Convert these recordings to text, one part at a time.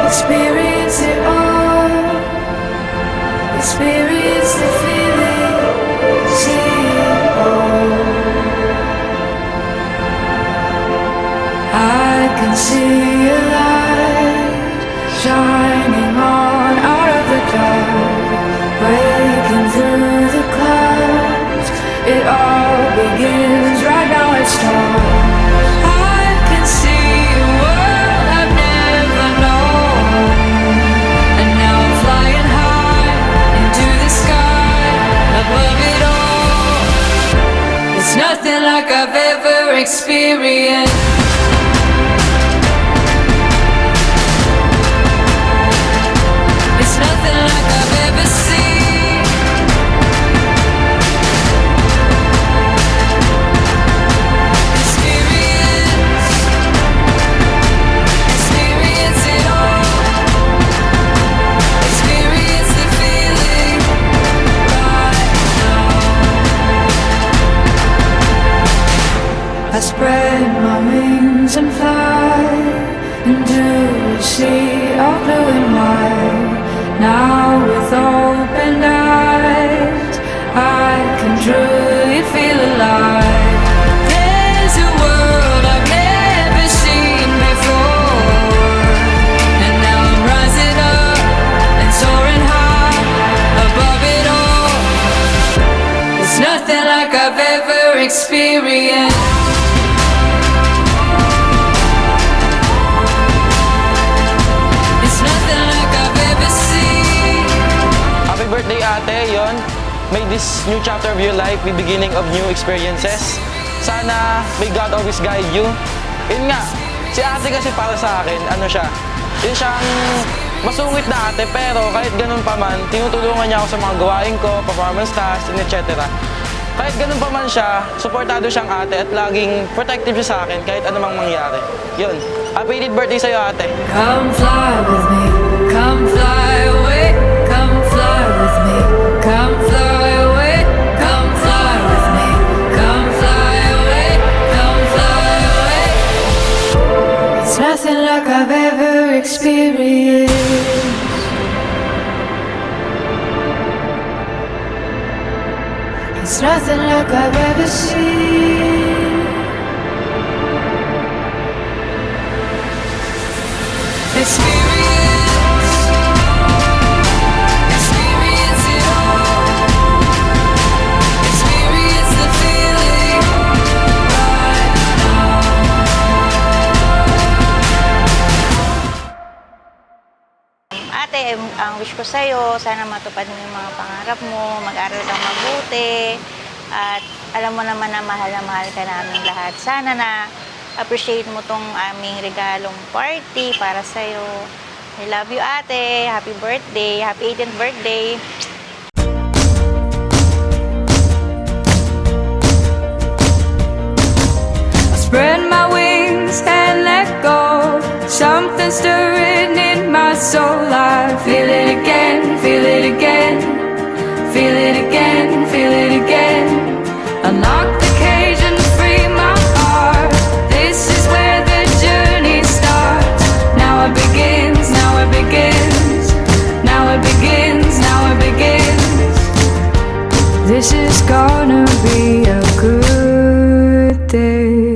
Experience it all. Experience the feeling. See it all. I can see a light shining on out of the dark, breaking through the clouds. It all begins right now. It starts. I can see a world I've never known, and now I'm flying high into the sky above it all. It's nothing like I've ever experienced. Nothing like I've ever seen. Experience it all. Experience the feeling right now. I spread my wings and fly into a sea of blue and white. Now with open eyes, I can truly feel alive. There's a world I've never seen before, and now I'm rising up and soaring high above it all. It's nothing like I've ever experienced. Birthday ate, yon. May this new chapter of your life be beginning of new experiences. Sana may God always guide you. Yun nga, si ate kasi para sa akin, ano siya, yun siyang masungit na ate, pero kahit ganun pa man, tinutulungan niya ako sa mga gawain ko, performance tasks, etc. Kahit ganun pa man siya, supportado siyang ate at laging protective siya sa akin kahit anumang mangyari. Yun, happy birthday sa'yo ate. Come fly with me, come fly away. Come fly with me, come fly away, come fly with me, come fly away, come fly away. It's nothing like I've ever experienced. It's nothing like I've ever seen. Experience. Ate, ang wish ko sa'yo, sana matupad mo yung mga pangarap mo, mag-aral kang mabuti, at alam mo naman na mahal ka namin lahat. Sana na appreciate mo tong aming regalong party para sa'yo. I love you, ate. Happy birthday. Happy 18th birthday. I spread my wings and let go. Something stirring in my soul. I feel it again, feel it again, feel it again, feel it again. Unlock the cage and free my heart. This is where the journey starts. Now it begins, now it begins, now it begins, now it begins. This is gonna be a good day.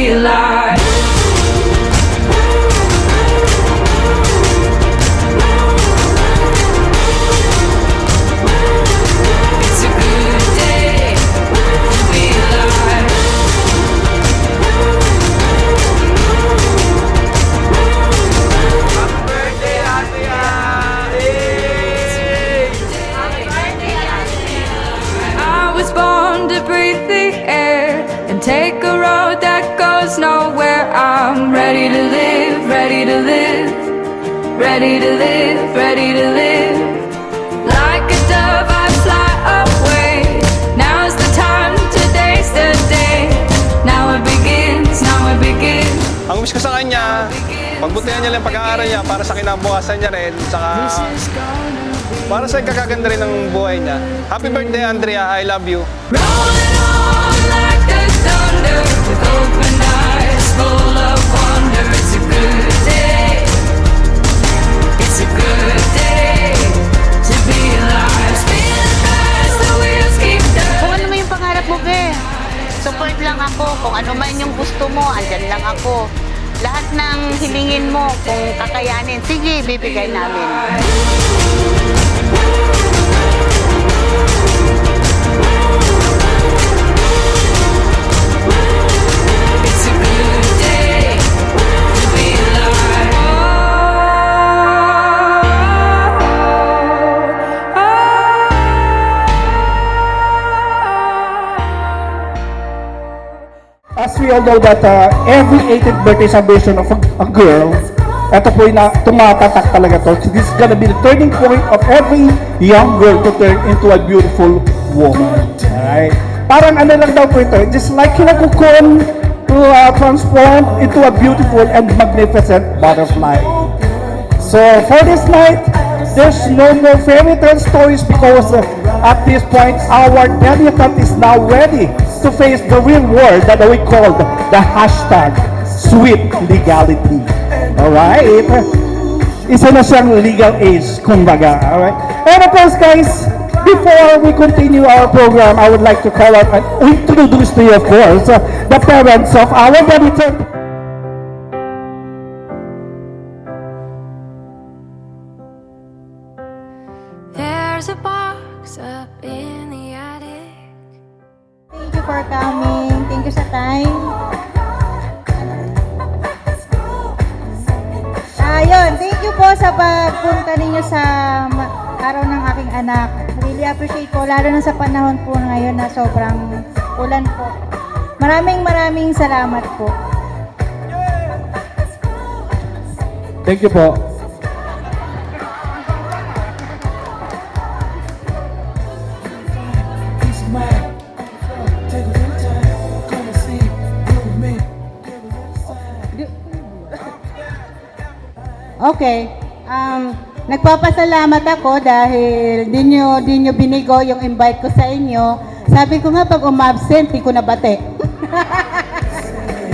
Alive. It's a good day to be alive. Happy birthday, Ate! Happy birthday, Ate! I was born to breathe the air and take a road that goes nowhere. I'm ready to live, ready to live, ready to live, ready to live. Like a dove I fly away. pagbutihan niya lang pag-aaral niya para sa kinabukasan niya rin, saka para sa ikakaganda rin ng buhay niya. Happy birthday, Andrea. I love you. Rolling on like the thunder with open eyes full of wonder. It's a good day. It's a good day to be alive. Spinning fast, the wheels keep turning. Kung ano man yung pangarap mo, be. Support lang ako. Kung ano man yung gusto mo, andyan lang ako. Lahat ng hilingin mo, kung kakayanin, sige, bibigay namin. It's a good day to be alive. As we all know that every 18th birthday celebration of a girl, ito po yung tumatatak talaga to. This is gonna be the turning point of every young girl to turn into a beautiful woman. Alright? Parang ano lang daw po ito, just like kinakukon to transform into a beautiful and magnificent butterfly. So for this night, there's no more fairy tale stories because at this point, our debutante is now ready to face the real world that we call the hashtag sweet legality. Alright? Isa na siyang legal age, kumbaga. Alright? And of course, guys, before we continue our program, I would like to call out and introduce to you, of course, the parents of our debutant. There's a box up in the attic. Thank you for coming. Thank you sa time. Ayun, thank you po sa pagpunta ninyo sa araw ng aking anak. Really appreciate po, lalo na sa panahon po ngayon na sobrang ulan po. Maraming salamat po. Thank you po. Okay. Nagpapasalamat ako dahil di nyo binigo yung invite ko sa inyo. Sabi ko nga pag umabsent, di ko nabate.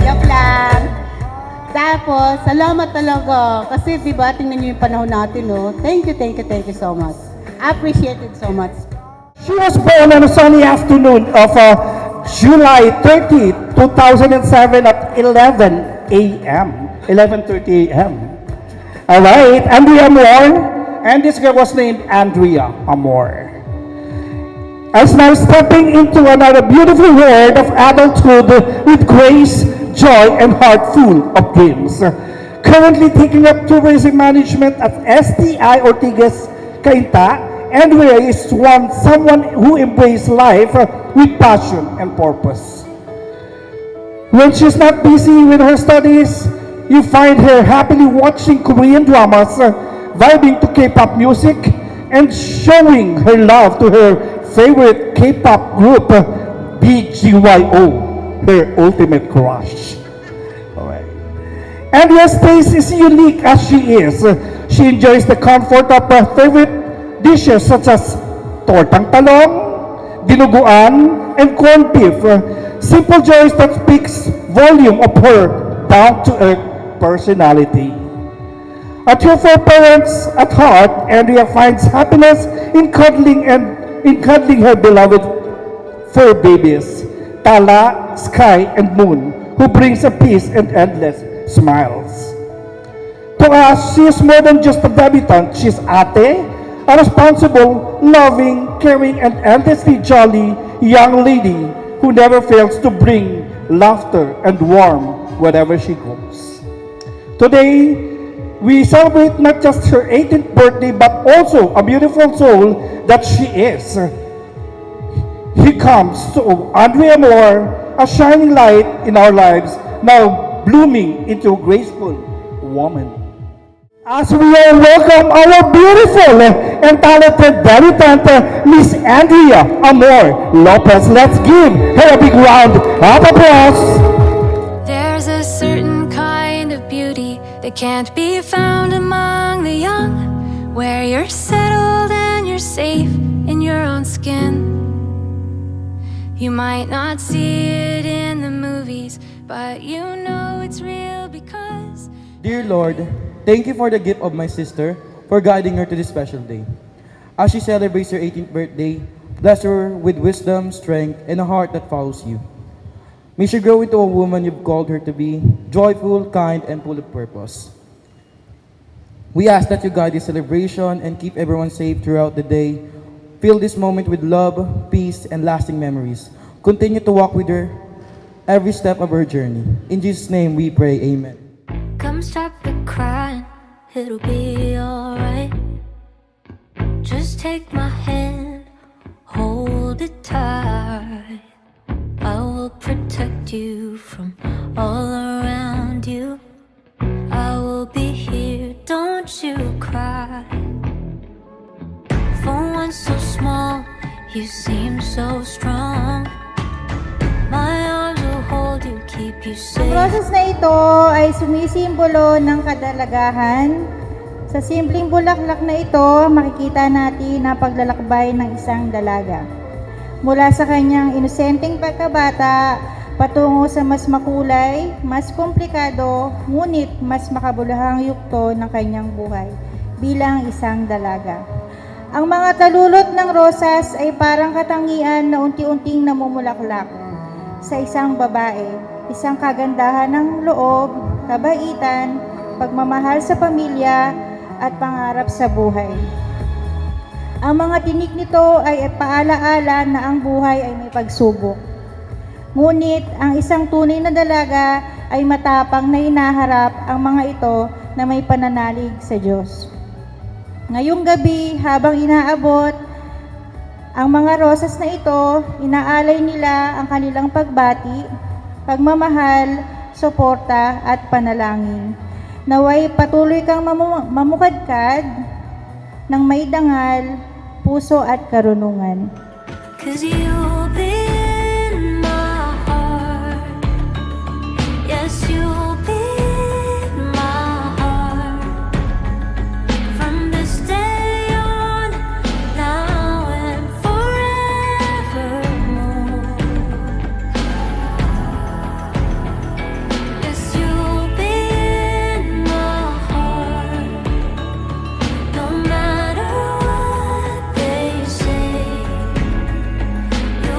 Joke lang. Tapos, salamat talaga. Kasi diba, tingnan nyo yung panahon natin, no? Thank you so much. Appreciate it so much. She was born on a sunny afternoon of July 30, 2007 at 11 a.m. 11:30 a.m. Alright, Andrea Amor, and this girl was named Andrea Amor. As now stepping into another beautiful world of adulthood with grace, joy, and heart full of dreams. Currently taking up tourism management at STI Ortigas Cainta, Andrea is someone who embraces life with passion and purpose. When she's not busy with her studies, you find her happily watching Korean dramas, vibing to K-pop music, and showing her love to her favorite K-pop group, BGYO, her ultimate crush. Alright. Andrea's taste is unique as she is. She enjoys the comfort of her favorite dishes such as tortang talong, dinuguan, and corned beef. Simple joys that speaks volume of her down-to-earth personality. At her four parents at heart, Andrea finds happiness in cuddling her beloved fur babies, Tala, Sky, and Moon, who brings a peace and endless smiles. To us, she is more than just a debutante. She's ate, a responsible, loving, caring, and endlessly jolly young lady who never fails to bring laughter and warmth wherever she goes. Today, we celebrate not just her 18th birthday, but also a beautiful soul that she is. He comes to Andrea Amor, a shining light in our lives, now blooming into a graceful woman. As we all welcome our beautiful and talented debutante, Miss Andrea Amor Lopez. Let's give her a big round of applause. There's a certain kind of beauty that can't be found among the young, where you're settled and you're safe in your own skin. You might not see it in the movies, but you know it's real because Dear Lord, thank you for the gift of my sister, for guiding her to this special day. As she celebrates her 18th birthday, bless her with wisdom, strength, and a heart that follows you. May she grow into a woman you've called her to be, joyful, kind, and full of purpose. We ask that you guide this celebration and keep everyone safe throughout the day. Fill this moment with love, peace, and lasting memories. Continue to walk with her every step of her journey. In Jesus' name we pray, amen. come stop the crying, it'll be alright. Just take my hand, hold it tight. I will protect you from all around you. I will be here, don't you cry. For one so small, you seem so strong. My arms will hold you, keep you Ang safe. roses na ito ay sumisimbolo ng kadalagahan. Sa simpleng bulaklak na ito, makikita natin ang paglalakbay ng isang dalaga. Mula sa kanyang inosenteng pagkabata, patungo sa mas makulay, mas komplikado, ngunit mas makabuluhang yugto ng kanyang buhay bilang isang dalaga. Ang mga talulot ng rosas ay parang katangian na unti-unting namumulaklak sa isang babae, isang kagandahan ng loob, kabaitan, pagmamahal sa pamilya, at pangarap sa buhay. Ang mga tinik nito ay paalaala na ang buhay ay may pagsubok. Ngunit ang isang tunay na dalaga ay matapang na hinaharap ang mga ito na may pananalig sa Diyos. Ngayong gabi, habang inaabot ang mga rosas na ito, inaalay nila ang kanilang pagbati, pagmamahal, suporta at panalangin. Naway patuloy kang mamukadkad ng may dangal, puso at karunungan. 'Cause you'll be in my heart. Yes, you'll be in my heart. From this day on, now and forevermore. Yes, you'll be in my heart. No matter what they say, you'll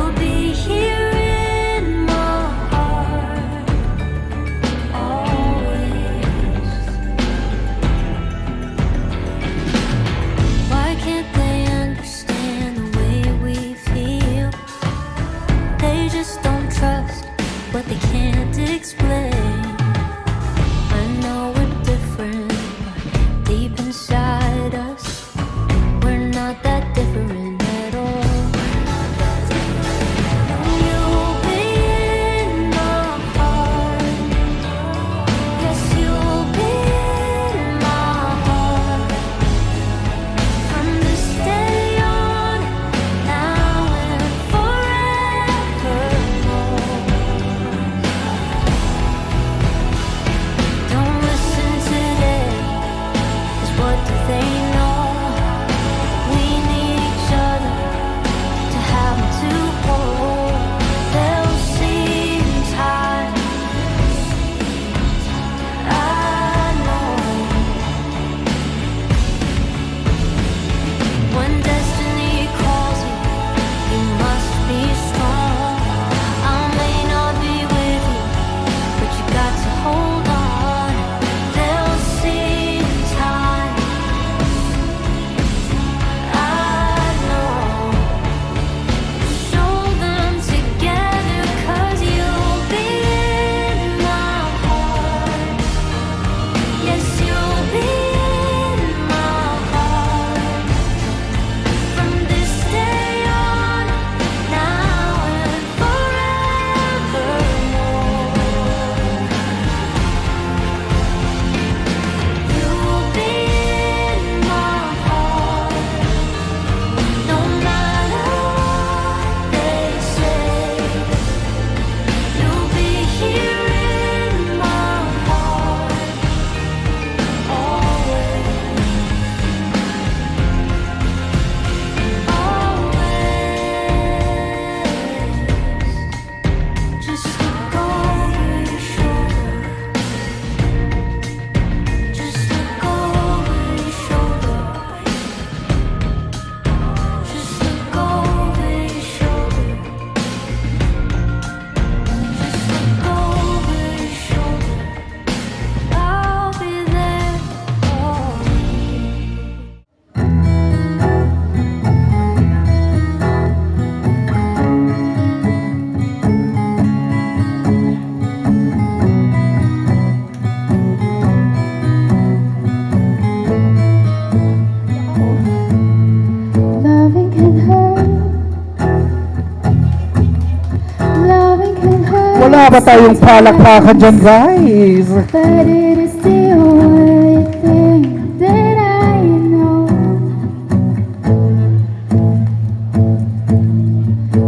Wala ba tayong palakpakan dyan, guys? But it is the only thing that I know.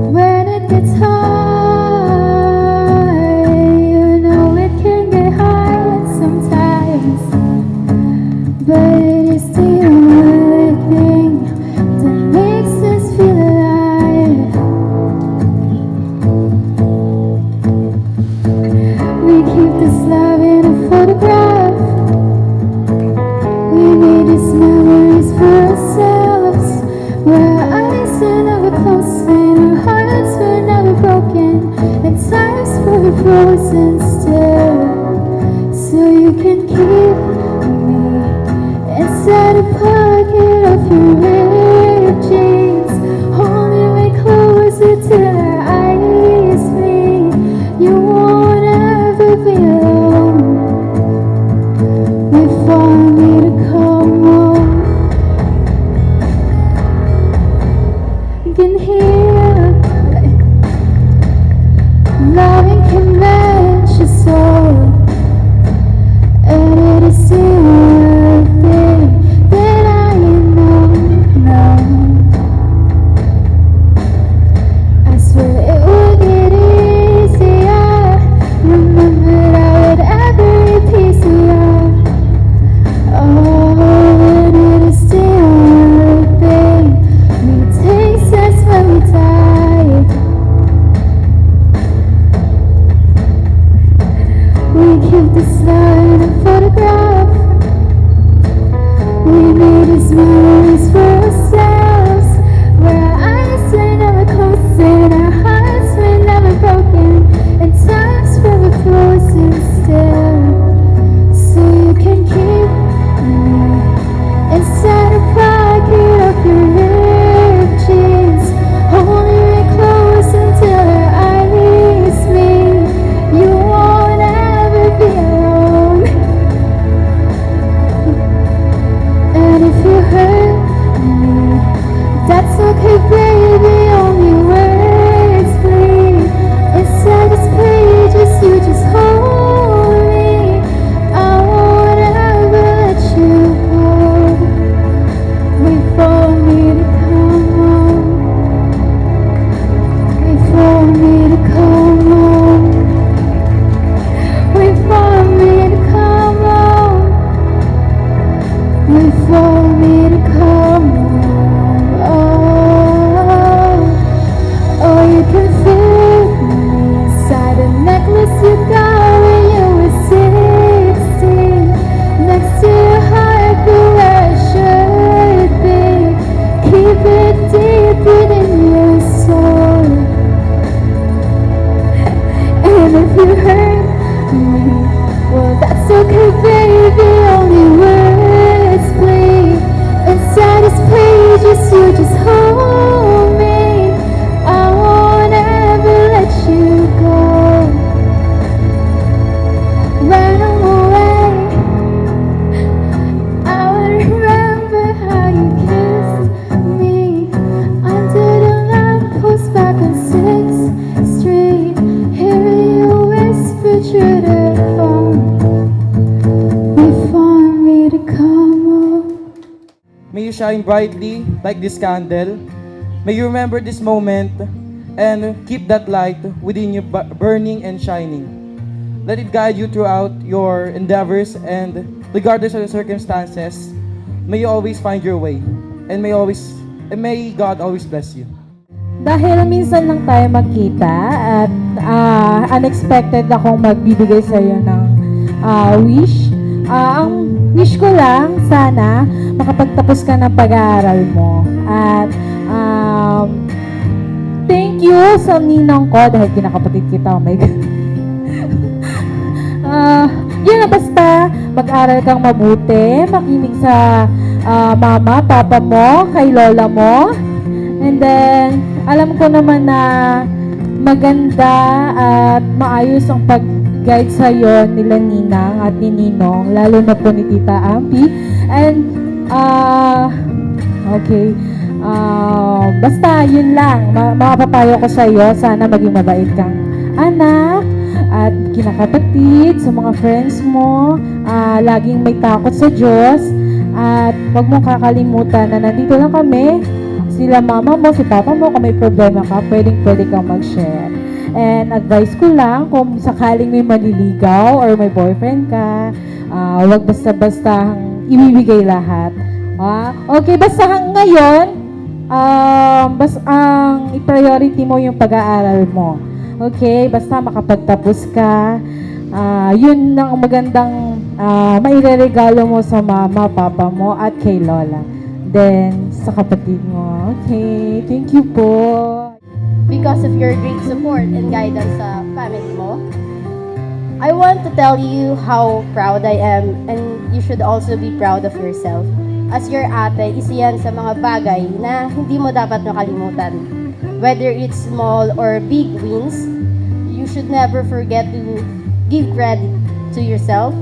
When it gets hard, you know it can get hard sometimes. But it is the only thing that makes us feel alive. We keep this love in a photograph. We made these memories for ourselves, where our eyes were never closed and our hearts were never broken, and times were frozen still. So you can keep me inside a pocket of your ripped jeans, holding me closer till our eyes meet. You won't ever be alone. Wait for me to come home. You can hear loving can match your soul, and it is the only thing that I know. I swear it would get easier. Remembered I would every piece of you. Oh, and it is the only thing. We take sense when we die. We keep this love in a photograph. We made these memories for ourselves, where our eyes were never closed and our hearts were never broken, and times were frozen still. So you can keep me inside a pocket of your ripped jeans, holding me close until our eyes meet. You won't ever be alone. And if you hurt me, that's okay, baby. Only words bleed inside these pages. You just hold me. I won't ever let you go. Wait for me to come home. Wait for me to come home. Wait for me to come home. Wait for me to come home. Oh, you can feel me inside a necklace you got when you were 16, next to your heart, but where it should be. Keep it deep within your soul. And if you hurt me, well, that's okay, baby. Only words bleed inside these pages. You just hold me. I won't ever let you go. Run away. I would remember how you kissed me under the lamppost back on 6th Street. Hearing you whisper through the phone. Wait for me to come home. May you shine brightly like this candle. May you remember this moment and keep that light within you burning and shining. Let it guide you throughout your endeavors, and regardless of the circumstances, may you always find your way, and may God always bless you. Dahil minsan lang tayo magkita at unexpected akong magbibigay sa iyo ng wish. Ang wish ko lang, sana makapagtapos ka ng pag-aaral mo. At thank you sa ninong ko dahil kinakapatid kita. Oh my God. Yun na, basta mag-aral kang mabuti, makinig sa mama, papa mo, kay lola mo. And then, alam ko naman na maganda at maayos ang pag-guide sa'yo nila Ninang at ni Ninong, lalo na po ni Tita Ampi. And, okay, basta yun lang, mapapayo ko sa'yo, sana maging mabait kang anak. at kinakapatid, sa mga friends mo, laging may takot sa Diyos, at huwag mong kakalimutan na nandito lang kami, sila mama mo, si papa mo, kung may problema ka, pwede kang mag-share. And advice ko lang, kung sakaling may maliligaw or may boyfriend ka, huwag basta-basta ibibigay lahat. Okay, basta ngayon, basta ang i-priority mo yung pag-aaral mo. Okay, basta makapagtapos ka. Yun ang magandang maireregalo mo sa mama, papa mo, at kay lola. Then, sa kapatid mo. Okay, thank you po. Because of your great support and guidance sa family mo, I want to tell you how proud I am, and you should also be proud of yourself. As your ate, isa yan sa mga bagay na hindi mo dapat makalimutan. Whether it's small or big wins, you should never forget to give credit to yourself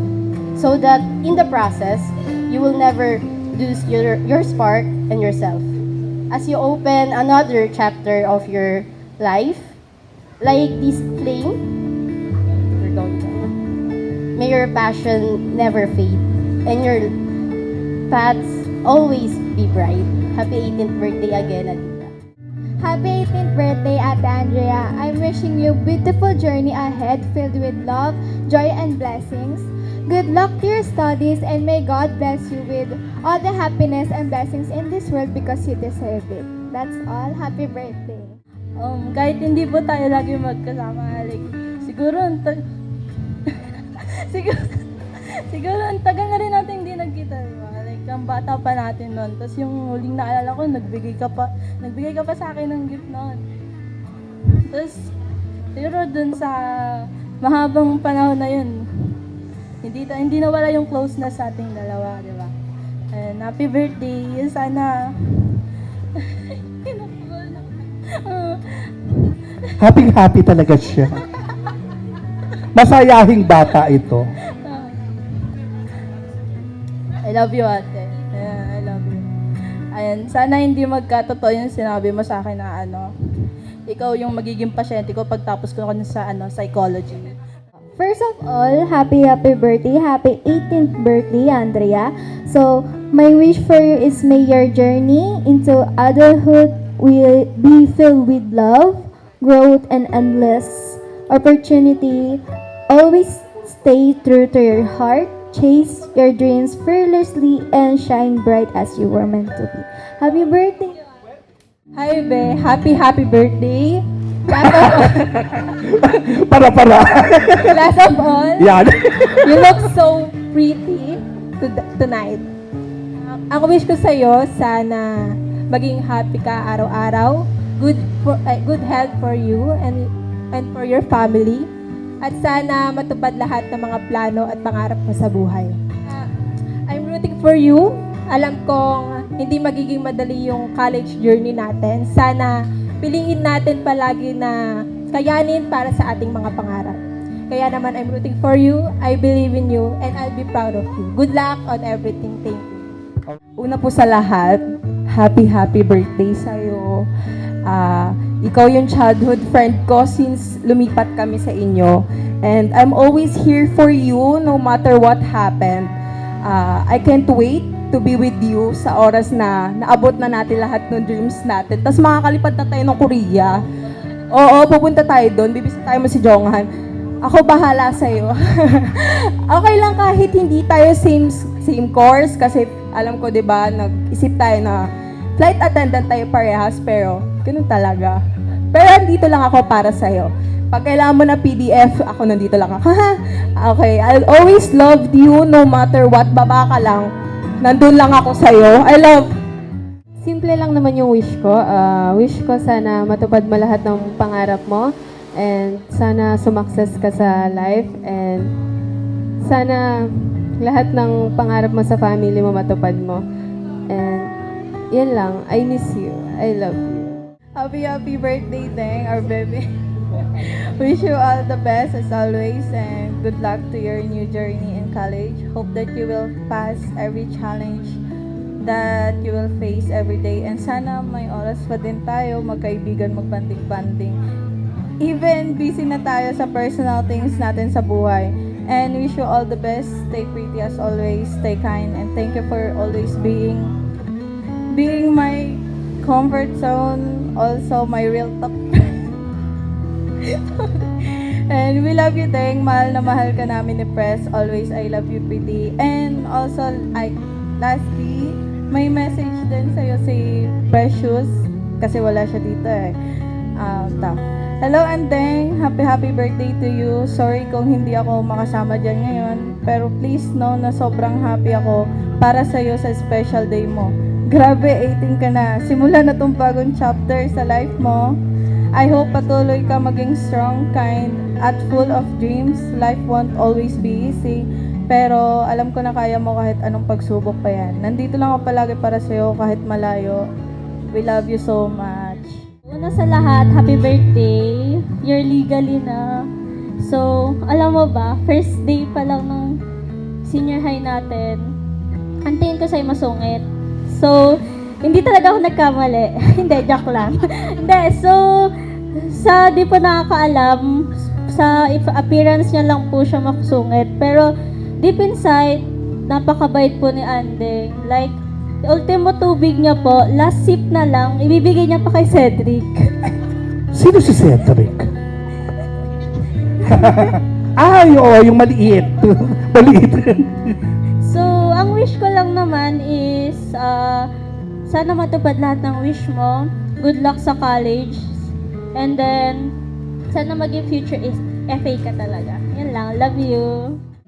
so that in the process, you will never lose your spark and yourself. As you open another chapter of your life, like this flame, may your passion never fade and your paths always be bright. Happy 18th birthday again, Adita. Happy 18th birthday, Ate Andrea. I'm wishing you beautiful journey ahead filled with love, joy, and blessings. Good luck to your studies and may God bless you with all the happiness and blessings in this world because you deserve it. That's all. Happy birthday. Kahit hindi po tayo lagi magkasama, like, siguro, siguro, ang tagal na rin natin hindi nagkita, diba? Like, ang bata pa natin noon. Tapos yung huling naalala ko, nagbigay ka pa sa akin ng gift noon. Tapos, siguro dun sa mahabang panahon na yun, hindi nawala yung closeness sa ating dalawa, di ba? And happy birthday. Sana... Happy talaga siya. Masayahing bata ito. I love you, ate. Yeah, I love you. Ayan, sana hindi magkatotoo yung sinabi mo sa akin na ikaw yung magiging pasyente ko pagtapos ko sa psychology. First of all, happy birthday. Happy 18th birthday, Andrea. So, my wish for you is may your journey into adulthood will be filled with love, growth, and endless opportunity. Always stay true to your heart, chase your dreams fearlessly, and shine bright as you were meant to be. Happy birthday! Hi, Be. Happy birthday. Para. Last of all, Yan. you look so pretty tonight. Ang wish ko sa'yo, sana maging happy ka araw-araw. Good health for you and for your family. At sana matupad lahat ng mga plano at pangarap mo sa buhay. I'm rooting for you. Alam kong hindi magiging madali yung college journey natin. Sana piliin natin palagi na kayanin para sa ating mga pangarap. Kaya naman, I'm rooting for you, I believe in you, and I'll be proud of you. Good luck on everything. Thank you. Una po sa lahat, happy birthday sa'yo. Ikaw yung childhood friend ko since lumipat kami sa inyo. And I'm always here for you no matter what happened. I can't wait to be with you sa oras na naabot na natin lahat ng dreams natin. Tapos makakalipad na tayo ng Korea. Oo, pupunta tayo doon. Bibisita tayo mo si Jonghan. Ako bahala sa'yo. Okay lang kahit hindi tayo same course kasi alam ko, 'di ba, nag-isip tayo na flight attendant tayo parehas, pero ganun talaga. Pero nandito lang ako para sa'yo. Pag kailangan mo na PDF, ako nandito lang ako. Okay, I'll always love you no matter what. Baba ka lang. Nandun lang ako sa'yo. I love. Simple lang naman yung wish ko. Wish ko sana matupad mo lahat ng pangarap mo. And sana sumakses ka sa life. And sana lahat ng pangarap mo sa family mo matupad mo. And yan lang. I miss you. I love you. Happy birthday, Deng, our baby. Wish you all the best as always and good luck to your new journey in college. Hope that you will pass every challenge that you will face every day. And sana may oras pa din tayo magkaibigan, magbanding-banding. even busy na tayo sa personal things natin sa buhay. And wish you all the best. Stay pretty as always. Stay kind. And thank you for always being my comfort zone. Also, my real talk. And we love you, Teng. Mahal na mahal ka namin ni Press. Always, I love you, pretty. And also, lastly, may message din sa'yo si Precious. Kasi wala siya dito eh. Hello, Andeng. Happy birthday to you. Sorry kung hindi ako makasama dyan ngayon. Pero please know na sobrang happy ako para sa'yo sa special day mo. Grabe, 18 ka na. Simula na tong bagong chapter sa life mo. I hope patuloy ka maging strong, kind, at full of dreams. Life won't always be easy. Pero alam ko na kaya mo kahit anong pagsubok pa yan. Nandito lang ako palagi para sa'yo kahit malayo. We love you so much. Una sa lahat, happy birthday. You're legally na. So, alam mo ba, first day pa lang ng senior high natin, antayin ko sa'yo masungit. So, hindi talaga ako nagkamali. Hindi, joke lang. Hindi, so, sa di po nakakaalam, sa appearance niya lang po siya makusungit. Pero, deep inside, napakabait po ni Andeng. Like, ultimo tubig niya po, last sip na lang, ibibigay niya pa kay Cedric. Sino si Cedric? Ay, oo, yung maliit. Maliit. So, ang wish ko lang naman is, sana matupad lahat ng wish mo. Good luck sa college. And then, sana maging future is FA ka talaga. Yan lang. Love you.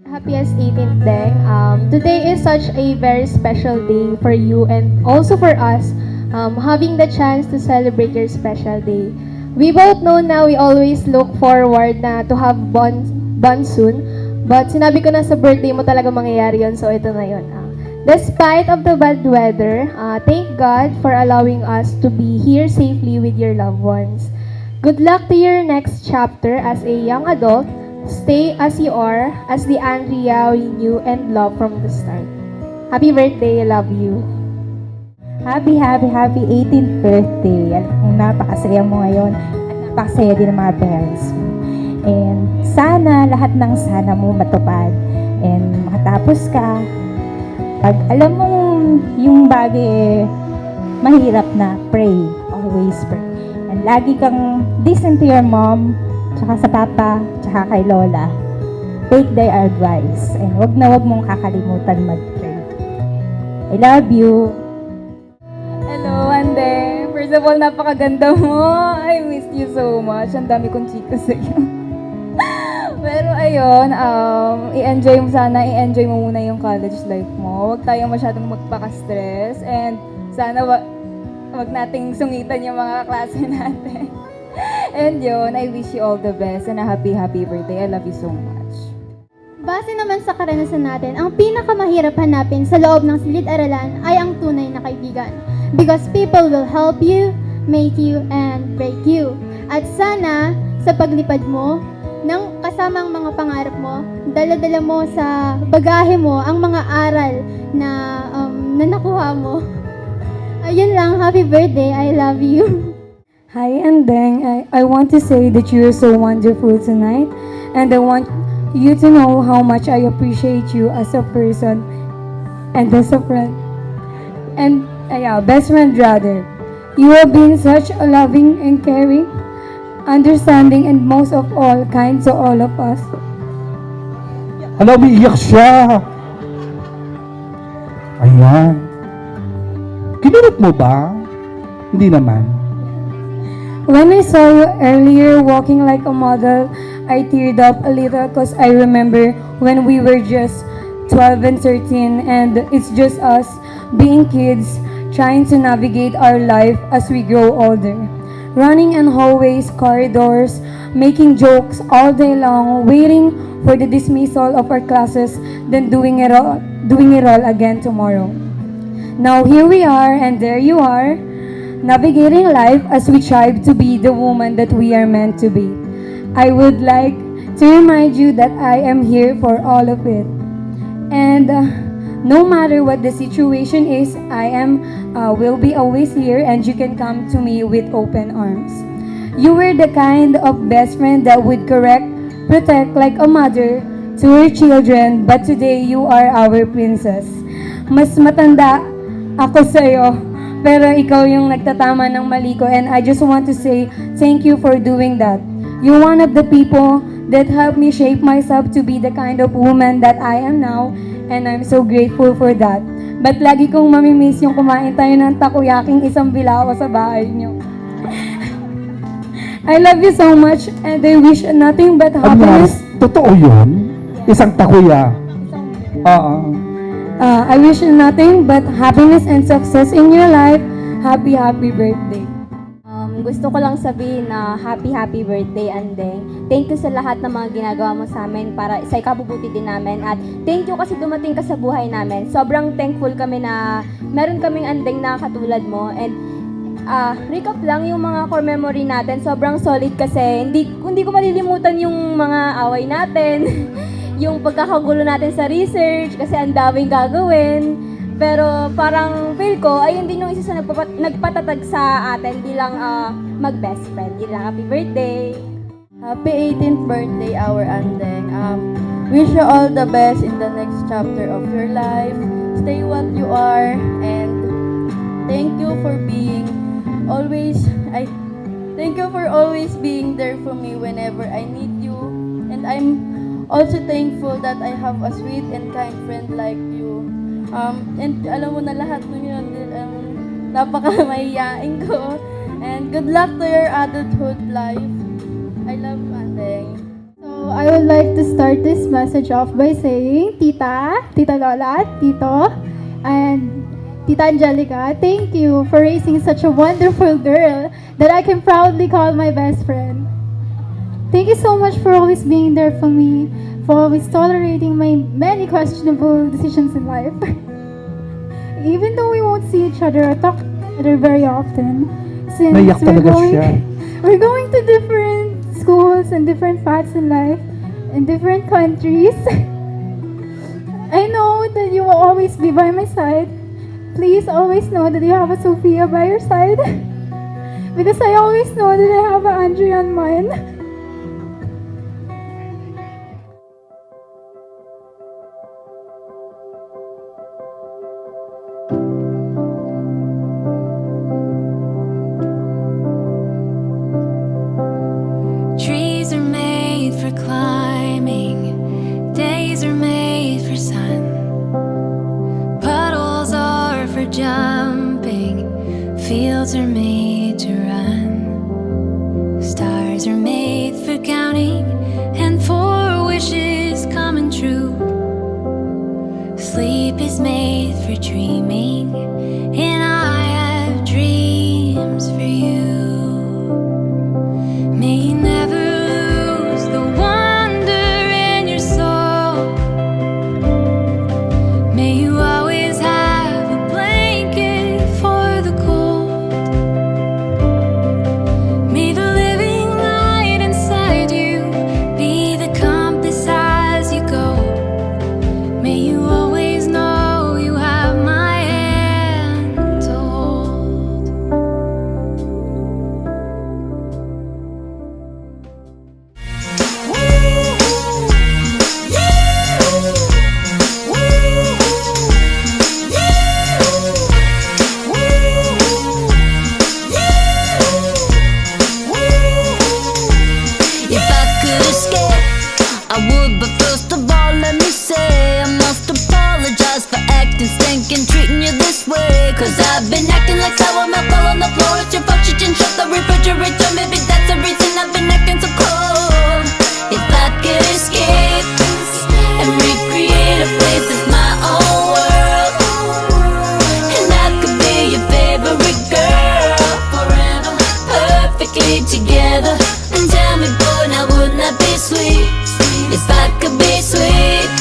Happiest 18th Deng. Today is such a very special day for you and also for us, having the chance to celebrate your special day. We both know now we always look forward na to have bond soon. But sinabi ko na sa birthday mo talaga mangyayari yun, so ito na yun. Despite of the bad weather, thank God for allowing us to be here safely with your loved ones. Good luck to your next chapter as a young adult. Stay as you are, as the Andrea we knew and loved from the start. Happy birthday, I love you. Happy 18th birthday. Alam kong napakasaya mo ngayon at napakasaya din ng mga parents mo. And sana lahat ng sana mo matupad and makatapos ka. Pag alam mo yung bagay mahirap na, pray. Always pray. And lagi kang listen to your mom, tsaka sa papa, tsaka kay lola. Take their advice. And wag mong kakalimutan mag-pray. I love you. Hello, Andeng. First of all, napakaganda mo. I missed you so much. Ang dami kong chika sa'yo. Pero ayun, i-enjoy mo muna yung college life mo. Huwag tayong masyadong magpaka-stress. And sana wag nating sungitan yung mga klase natin. And yun, I wish you all the best and a happy birthday. I love you so much. Base naman sa karanasan natin, ang pinakamahirap hanapin sa loob ng silid-aralan ay ang tunay na kaibigan. Because people will help you, make you, and break you. At sana, sa paglipad mo, ng kasamang mga pangarap mo, dala-dala mo sa bagahe mo ang mga aral na nakuha mo. Ayun lang, happy birthday, I love you. Hi, Andeng. I want to say that you are so wonderful tonight, and I want you to know how much I appreciate you as a person and as a friend. And best friend rather. You have been such a loving and caring, understanding, and most of all, kind to all of us. Ano, umiiyak siya. Ayan. Kinulot mo ba? Hindi naman. When I saw you earlier walking like a model, I teared up a little because I remember when we were just 12 and 13 and it's just us being kids trying to navigate our life as we grow older. Running in hallways, corridors, making jokes all day long, waiting for the dismissal of our classes, then doing it all again tomorrow. Now here we are and there you are, navigating life as we strive to be the woman that we are meant to be. I would like to remind you that I am here for all of it. And no matter what the situation is, will be always here and you can come to me with open arms. You were the kind of best friend that would correct, protect like a mother to her children, but today you are our princess. Mas matanda ako sa'yo, pero ikaw yung nagtatama ng mali ko, and I just want to say thank you for doing that. You're one of the people that helped me shape myself to be the kind of woman that I am now, and I'm so grateful for that. But lagi kong mamimiss yung kumain tayo ng takoyaking isang bilao sa bahay niyo. I love you so much, and I wish nothing but happiness. Totoo yun? Isang takuya. Oo. I wish you nothing but happiness and success in your life. Happy birthday. Gusto ko lang sabihin na happy birthday, Andeng. Thank you sa lahat ng mga ginagawa mo sa amin para sa ikabubuti din namin. At thank you kasi dumating ka sa buhay namin. Sobrang thankful kami na meron kaming Andeng na katulad mo. And recap lang yung mga core memory natin. Sobrang solid kasi hindi ko malilimutan yung mga away natin. Yung pagkakagulo natin sa research kasi ang daming gagawin. Pero parang feel ko, ayun din yung isa sa nagpatatag sa atin bilang mag-best friend. Yun lang, happy birthday! Happy 18th birthday, our Andeng. Wish you all the best in the next chapter of your life. Stay what you are, and thank you for always being there for me whenever I need you. And I'm also thankful that I have a sweet and kind friend like you. And alam mo na lahat ng yun, napaka-mahiyain ko. And good luck to your adulthood life. I love Andeng. So, I would like to start this message off by saying, Tita Lola, Tito, and Tita Angelica, thank you for raising such a wonderful girl that I can proudly call my best friend. Thank you so much for always being there for me, for always tolerating my many questionable decisions in life. Even though we won't see each other or talk to each other very often, since Naiyak talaga siya. we're going to different schools and different paths in life, in different countries. I know that you will always be by my side. Please always know that you have a Sophia by your side. Because I always know that I have an Andrea on mine. Trees are made for climbing, days are made for sun, puddles are for jumping, fields are made to run, stars are made for counting, and for wishes coming true. Sleep is made for dreaming, and I have dreams for you. May you never lose the wonder in your soul. May you always have a blanket for the cold. May the living light inside you be the compass as you go. May you always know you have my hand to hold. If I could escape, I would, but first of all, let me say I must apologize for acting stinking, treating you this way. Cause I've been acting like sour milk all on the floor. It's your fault, you didn't shut the refrigerator. Maybe that's the reason I've been acting so cold. If I could escape and recreate a place that's my own world, and I could be your favorite girl forever, perfectly together. And tell me, boy, now wouldn't that be sweet? If I could be sweet.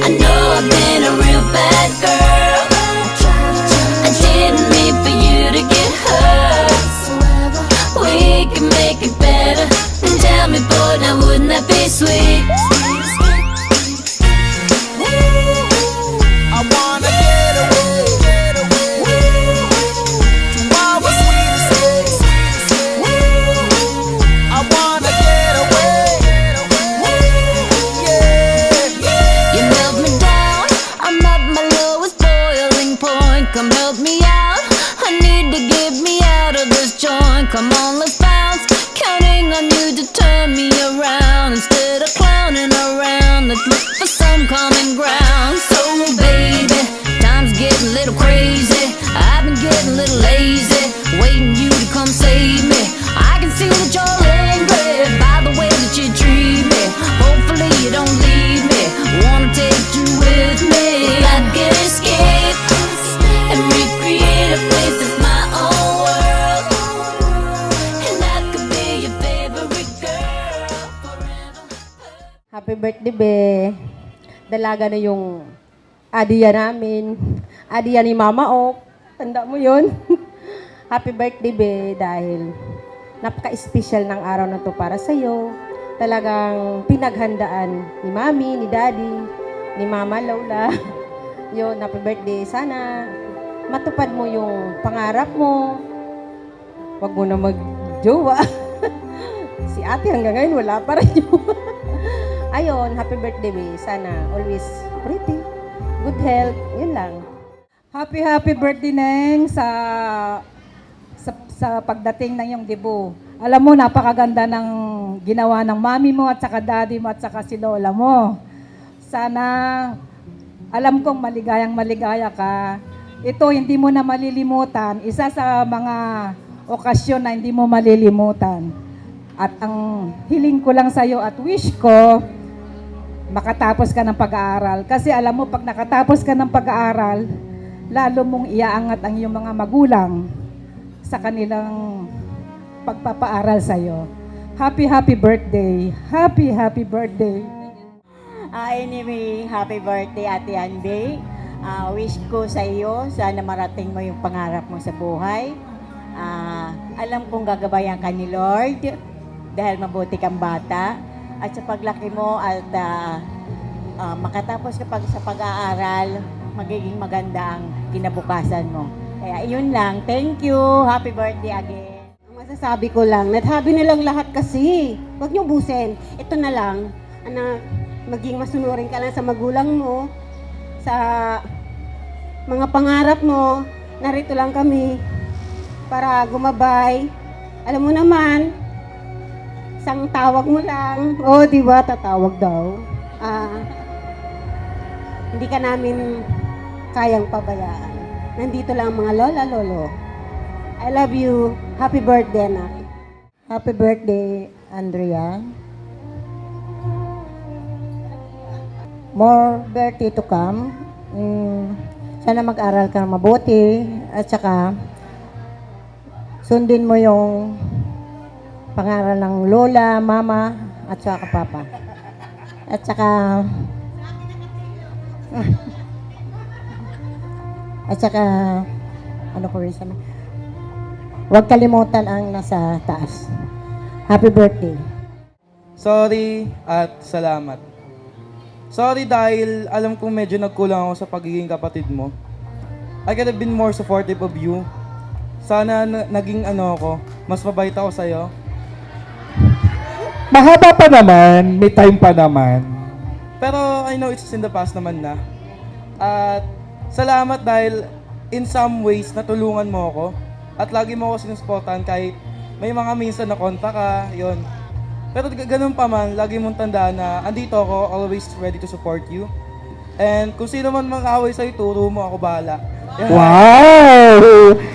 I know I've been a real bad girl. I didn't mean for you to get hurt. We can make it better. And tell me, boy, now wouldn't that be sweet? I wanna get away to our sweet escape. Happy birthday, be. Dalaga na yung adiya namin. Adiya ni Mama Ok. Tanda mo yun? Happy birthday, be. Dahil napaka-special ng araw na to para sa'yo. Talagang pinaghandaan ni Mami, ni Daddy, ni Mama Lola. Yun, happy birthday. Sana matupad mo yung pangarap mo. Huwag mo na mag-jowa. Si ate hanggang ngayon wala pa rin jowa. Ayun, happy birthday, be. Sana always pretty, good health, yun lang. Happy birthday, Neng, sa pagdating ng iyong debut. Alam mo, napakaganda ng ginawa ng mami mo at saka daddy mo at saka si lola mo. Sana, alam kong maligaya ka. Ito, hindi mo na malilimutan. Isa sa mga okasyon na hindi mo malilimutan. At ang hiling ko lang sa'yo at wish ko, makatapos ka ng pag-aaral. Kasi alam mo, pag nakatapos ka ng pag-aaral, lalo mong iaangat ang iyong mga magulang sa kanilang pagpapaaral sa'yo. Happy birthday. Happy birthday. Anyway, happy birthday Ate Anbe. Wish ko sa iyo, sana marating mo yung pangarap mo sa buhay. Alam kong gagabayan ka ni Lord dahil mabuti kang bata. At sa paglaki mo at makatapos ka sa pag-aaral, magiging maganda ang kinabukasan mo. Kaya yun lang. Thank you. Happy birthday again. Ang masasabi ko lang, nathabi na lang lahat kasi. Huwag niyong busin. Ito na lang, anak, maging masunurin ka lang sa magulang mo, sa mga pangarap mo. Narito lang kami para gumabay. Alam mo naman, isang tawag mo lang. O, di ba? Tatawag daw. Hindi ka namin kayang pabayaan. Nandito lang mga lola, lolo. I love you. Happy birthday, anak. Happy birthday, Andrea. More birthday to come. Sana mag-aral ka mabuti at saka sundin mo yung pangaral ng lola, mama, at saka papa. At saka ano ko rin sabi? Huwag kalimutan ang nasa taas. Happy birthday. Sorry at salamat. Sorry dahil alam kong medyo nagkulang ako sa pagiging kapatid mo. I could have been more supportive of you. Sana naging ako, mas mabait ako sa'yo. Mahaba pa naman, may time pa naman. Pero I know it's in the past naman na. At salamat dahil in some ways natulungan mo ako. At lagi mo ako sinusuportahan kahit may mga minsan na konta ka, yon. Pero ganun pa man, lagi mong tandaan na andito ako, always ready to support you. And kung sino man mag-away sa'yo, turo mo, ako bahala. Yeah. Wow!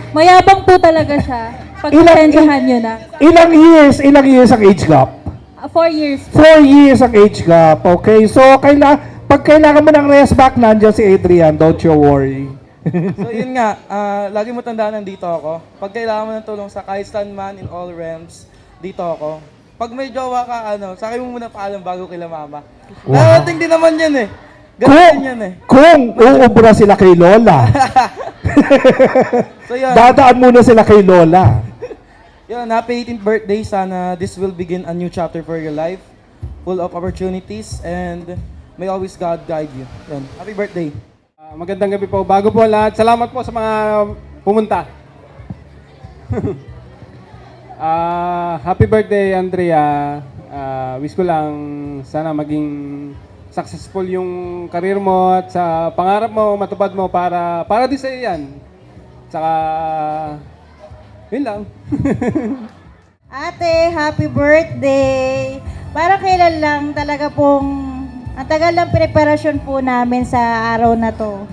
Mayabang po talaga siya. Pagpasensyahan nyo na. Ilang years ang age gap? 4 years. 4 years ang age gap. Okay, so pag kailangan mo ng rest back, nandiyan si Adrian, don't you worry. So yun nga, lagi mo tandaan nandito ako. Pag kailangan mo ng tulong sa kahit saan man in all realms, dito ako. Pag may jowa ka, sa akin mo muna paalam bago kila mama. Wow. Narating din naman yan eh. Ganun yan eh. Kung uubra sila kay Lola. So yun. Dadaan muna sila kay Lola. Yun, happy 18th birthday. Sana this will begin a new chapter for your life. Full of opportunities and may always God guide you. Yun. Happy birthday. Magandang gabi po. Bago po lahat, salamat po sa mga pumunta. Happy birthday, Andrea. Wish ko lang sana maging successful yung career mo at sa pangarap mo, matupad mo para din sa iyo yan. Saka, yun lang. Ate, happy birthday! Para kailan lang talaga pong, ang tagal ng preparasyon po namin sa araw na to.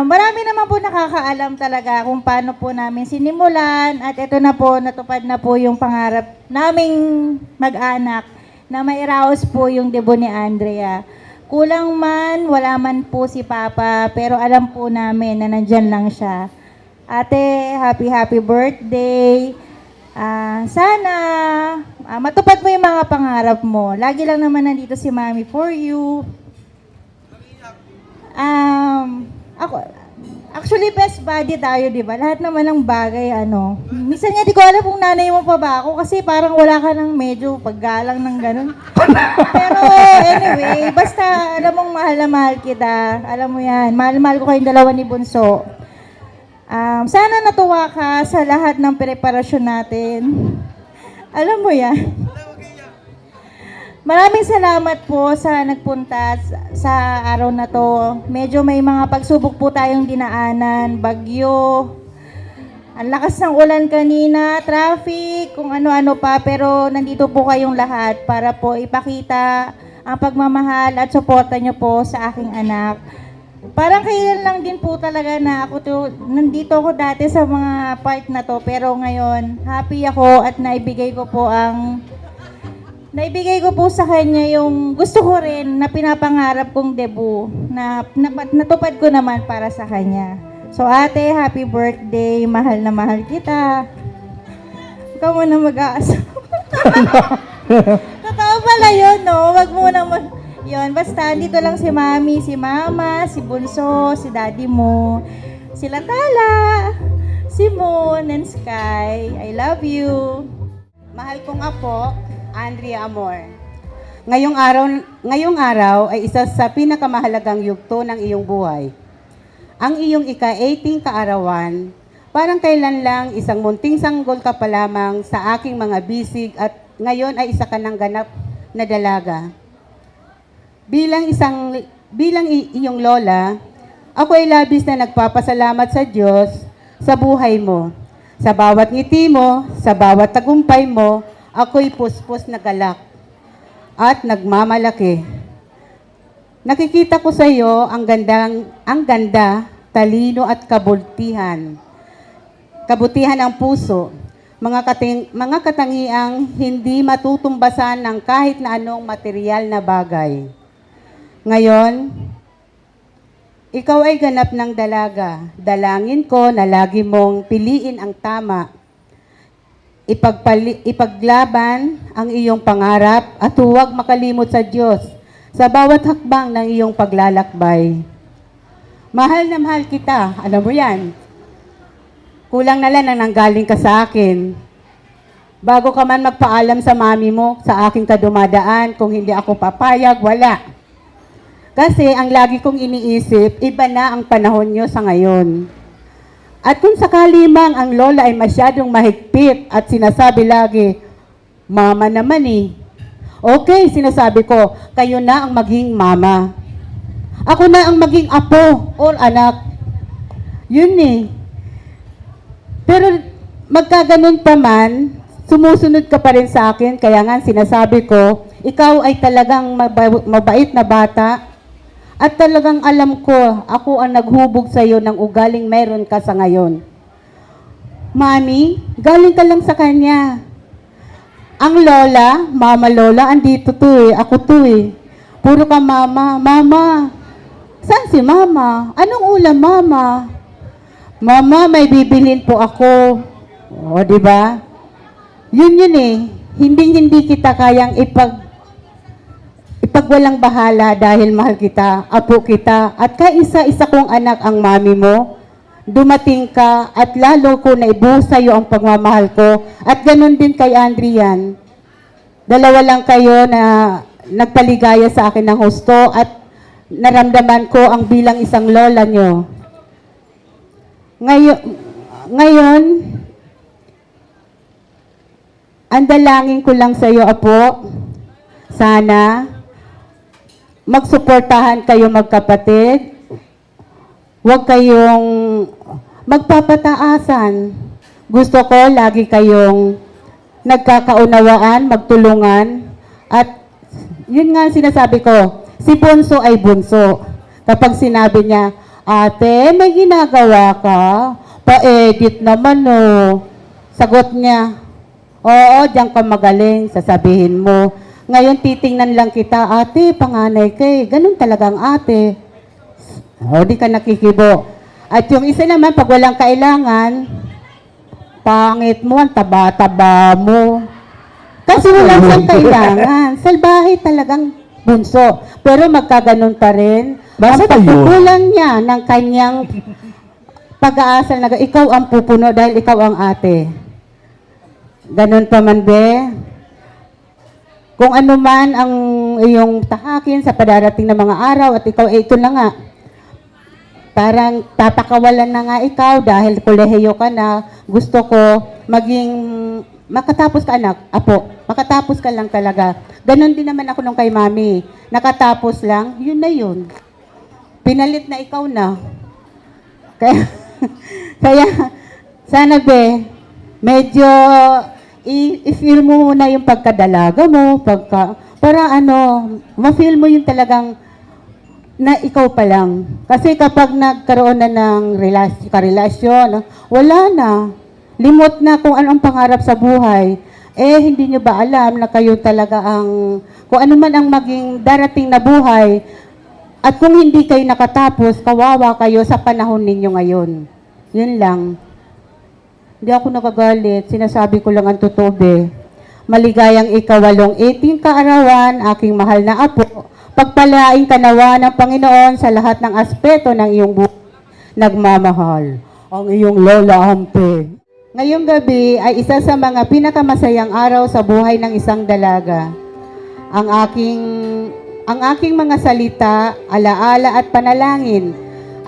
Marami naman po nakakaalam talaga kung paano po namin sinimulan at ito na po, natupad na po yung pangarap naming mag-anak na mairaos po yung debut ni Andrea. Kulang man, wala man po si Papa, pero alam po namin na nandyan lang siya. Ate, happy birthday! Sana matupad mo yung mga pangarap mo. Lagi lang naman nandito si Mami for you. Actually, best buddy tayo, di ba? Lahat naman ng bagay, Minsan nga, di ko alam kung nanay mo pa ba ako kasi parang wala ka ng medyo paggalang ng ganun. Pero anyway, basta alam mong mahal na mahal kita. Alam mo yan, mahal-mahal ko kayong dalawa ni Bunso. Sana natuwa ka sa lahat ng preparasyon natin. Alam mo yan. Maraming salamat po sa nagpunta sa araw na to. Medyo may mga pagsubok po tayong dinaanan, bagyo, ang lakas ng ulan kanina, traffic, kung ano-ano pa, pero nandito po kayong lahat para po ipakita ang pagmamahal at suporta nyo po sa aking anak. Parang kailan lang din po talaga na nandito ako dati sa mga part na to, pero ngayon, happy ako at naibigay ko po sa kanya yung gusto ko rin na pinapangarap kong debut na natupad ko naman para sa kanya. So ate, happy birthday. Mahal na mahal kita. Huwag mo na mag-aasawa. Totoo pala yun, no? Huwag mo na yun, basta dito lang si Mami, si Mama, si Bunso, si Daddy mo, sila Tala, si Moon and Sky. I love you. Mahal kong apo, Andrea Amor. Ngayong araw ay isa sa pinakamahalagang yugto ng iyong buhay. Ang iyong ika-18 kaarawan, parang kailan lang isang munting sanggol ka pa lamang sa aking mga bisig at ngayon ay isa ka ng ganap na dalaga. Bilang iyong lola, ako ay labis na nagpapasalamat sa Diyos sa buhay mo. Sa bawat ngiti mo, sa bawat tagumpay mo, ako'y puspos na galak at nagmamalaki. Nakikita ko sa iyo ang ganda, talino at kabutihan. Kabutihan ng puso, mga katangiang hindi matutumbasan ng kahit na anong material na bagay. Ngayon, ikaw ay ganap ng dalaga. Dalangin ko na lagi mong piliin ang tama. Ipaglaban ang iyong pangarap at huwag makalimot sa Diyos sa bawat hakbang ng iyong paglalakbay. Mahal na mahal kita. Alam mo yan. Kulang na lang na nanggaling ka sa akin. Bago ka man magpaalam sa mami mo, sa aking kadumadaan, kung hindi ako papayag, wala. Kasi ang lagi kong iniisip, iba na ang panahon nyo sa ngayon. At kung sakali mang ang lola ay masyadong mahigpit at sinasabi lagi, mama naman eh. Okay, sinasabi ko, kayo na ang maging mama. Ako na ang maging apo or anak. Yun eh. Pero magkaganon pa man, sumusunod ka pa rin sa akin, kaya nga sinasabi ko, ikaw ay talagang mabait na bata. At talagang alam ko, ako ang naghubog sa iyo ng ugaling meron ka sa ngayon. Mami, galing ka lang sa kanya. Ang lola, mama lola, andito to eh. Ako to eh. Puro ka mama. Mama, saan si mama? Anong ulam mama? Mama, may bibilin po ako. O, di ba? Yun eh. Hindi kita kayang ipagwalang bahala dahil mahal kita, apo kita, at kaisa-isa kong anak ang mami mo. Dumating ka at lalo ko na ibuhos sa iyo ang pagmamahal ko at ganun din kay Andrian. Dalawa lang kayo na nagpaligaya sa akin ng husto at naramdaman ko ang bilang isang lola nyo. Ngayon, ang dalangin ko lang sa iyo, apo, sana magsuportahan kayo magkapatid. Huwag kayong magpapataasan. Gusto ko lagi kayong nagkakaunawaan, magtulungan. At yun nga sinasabi ko, si Bunso ay bunso. Kapag sinabi niya, ate, may ginagawa ka? Pa-edit naman oh. Sagot niya, oo, diyan ka magaling, sasabihin mo. Ngayon titingnan lang kita, ate, panganay kay. Ganun talagang ate. O, di ka nakikibo. At yung isa naman, pag walang kailangan, pangit mo, ang taba-taba mo. Kasi wala siyang kailangan. Salbahe talagang bunso. Pero magkaganon pa rin. Ang pagkukulang niya ng kanyang pag-aasal na ikaw ang pupuno dahil ikaw ang ate. Ganon pa man, be. Kung ano man ang iyong tahakin sa padarating na mga araw at ikaw, ito na nga. Parang tatakawalan na nga ikaw dahil kolehiyo ka na. Gusto ko maging makatapos ka, anak. Apo, makatapos ka lang talaga. Ganon din naman ako nung kay mami. Nakatapos lang, yun na yun. Pinalit na ikaw na. Kaya sana, be, medyo i-feel mo muna yung pagkadalaga mo, para ma-feel mo yung talagang na ikaw pa lang. Kasi kapag nagkaroon na ng karelasyon, wala na. Limot na kung anong pangarap sa buhay. Hindi nyo ba alam na kayo talaga kung ano man ang maging darating na buhay, at kung hindi kayo nakatapos, kawawa kayo sa panahon ninyo ngayon. Yun lang. Hindi ako nagagalit. Sinasabi ko lang ang totoo, be. Maligayang ikawalong 18 kaarawan, aking mahal na apo. Pagpalaing ka nawa ng Panginoon sa lahat ng aspeto ng iyong buhay. Nagmamahal. Ang iyong lola, ampe. Ngayong gabi ay isa sa mga pinakamasayang araw sa buhay ng isang dalaga. Ang aking mga salita, alaala at panalangin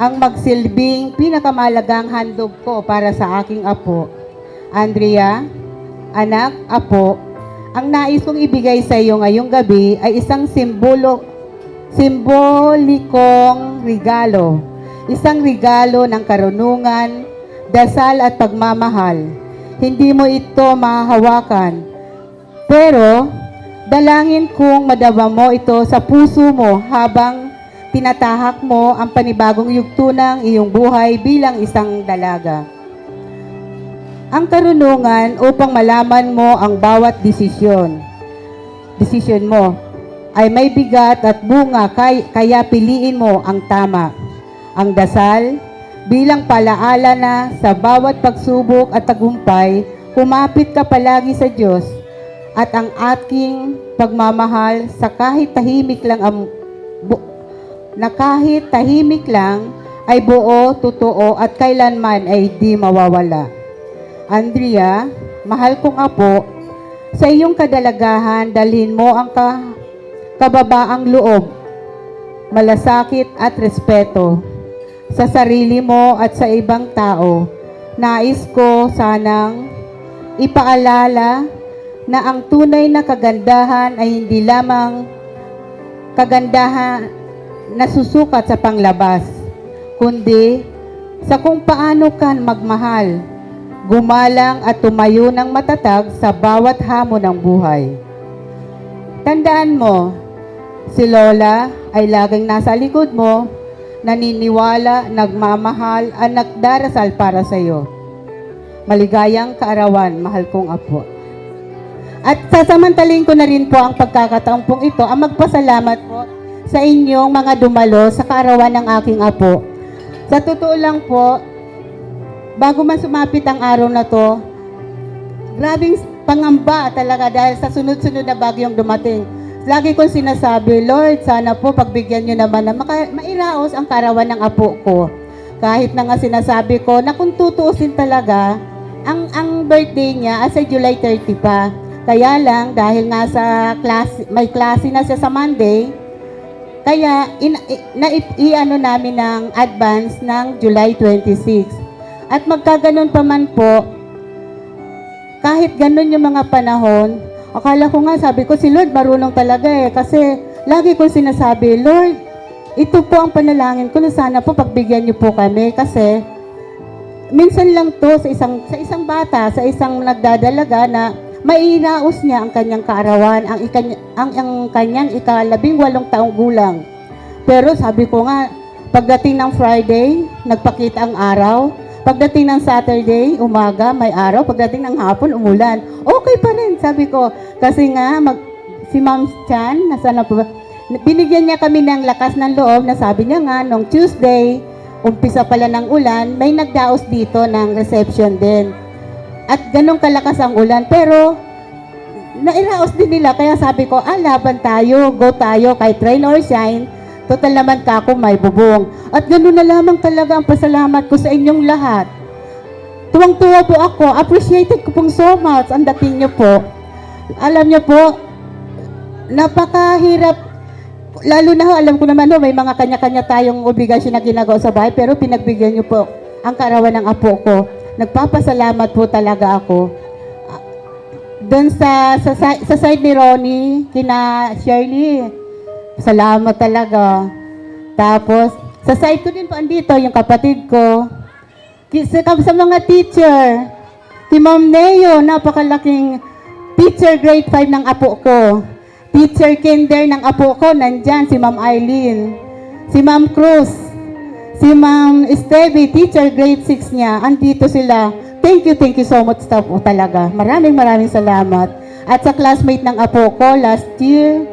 ang magsilbing pinakamalagang handog ko para sa aking apo. Andrea, anak, apo, ang nais kong ibigay sa iyo ngayong gabi ay isang simbolikong regalo. Isang regalo ng karunungan, dasal at pagmamahal. Hindi mo ito mahahawakan, pero dalangin kong madama mo ito sa puso mo habang tinatahak mo ang panibagong yugto ng iyong buhay bilang isang dalaga. Ang karunungan upang malaman mo ang bawat desisyon mo ay may bigat at bunga, kaya piliin mo ang tama. Ang dasal bilang palaala na sa bawat pagsubok at tagumpay, kumapit ka palagi sa Diyos at ang aking pagmamahal sa kahit tahimik lang ay buo, totoo at kailanman ay di mawawala. Andrea, mahal kong apo, sa iyong kadalagahan dalhin mo ang kababaang loob, malasakit at respeto sa sarili mo at sa ibang tao. Nais ko sanang ipaalala na ang tunay na kagandahan ay hindi lamang kagandahan na susukat sa panglabas, kundi sa kung paano ka magmahal, gumalang at tumayo ng matatag sa bawat hamon ng buhay. Tandaan mo, si Lola ay laging nasa likod mo, naniniwala, nagmamahal, at nagdarasal para sa iyo. Maligayang kaarawan, mahal kong apo. At sasamantalin ko na rin po ang pagkakataon pong ito ang magpasalamat po sa inyong mga dumalo sa kaarawan ng aking apo. Sa totoo lang po, bago man sumapit ang araw na to, grabing pangamba talaga dahil sa sunod-sunod na bagyong dumating. Lagi kong sinasabi, Lord, sana po pagbigyan nyo naman na mairaos ang kaarawan ng apo ko. Kahit na nga sinasabi ko na kung tutuusin talaga, ang birthday niya ay sa July 30 pa. Kaya lang, dahil nga sa may klase na siya sa Monday, kaya i-ano namin ng advance ng July 26. At magkaganon pa man po, kahit ganon yung mga panahon, akala ko nga, sabi ko, si Lord marunong talaga kasi lagi ko sinasabi, Lord, ito po ang panalangin ko na sana po pagbigyan niyo po kami kasi minsan lang to sa isang bata, sa isang nagdadalaga na mairaos niya ang kanyang kaarawan, ang kanyang ika-18 taong gulang. Pero sabi ko nga, pagdating ng Friday, nagpakita ang araw. Pagdating ng Saturday, umaga, may araw. Pagdating ng hapon, umulan. Okay pa rin, sabi ko. Kasi nga, si Ma'am Chan, nasaan na po ba? Binigyan niya kami ng lakas ng loob na sabi niya nga, nung Tuesday, umpisa pala ng ulan, may nagdaos dito ng reception din. At ganong kalakas ang ulan. Pero, nairaos din nila. Kaya sabi ko, laban tayo, go tayo, kahit rain or shine, total naman ka ako may bubong. At ganoon na lamang talaga ang pasalamat ko sa inyong lahat. Tuwang-tuwa po ako, appreciated ko pong so much ang dating niyo po. Alam niyo po, napakahirap. Lalo na alam ko naman may mga kanya-kanya tayong obligasyon na ginagawa sa bahay, pero pinagbigyan niyo po ang kaarawan ng apo ko. Nagpapasalamat po talaga ako. Doon sa side ni Ronnie, kina Shirley, salamat talaga. Tapos, sa side ko din po andito, yung kapatid ko. Sa mga teacher, si Ma'am Neo, napakalaking teacher grade 5 ng apo ko. Teacher kinder ng apo ko, nandyan, si Ma'am Eileen. Si Ma'am Cruz. Si Ma'am Esteve, teacher grade 6 niya. Andito sila. Thank you so much po talaga. Maraming salamat. At sa classmate ng apo ko last year,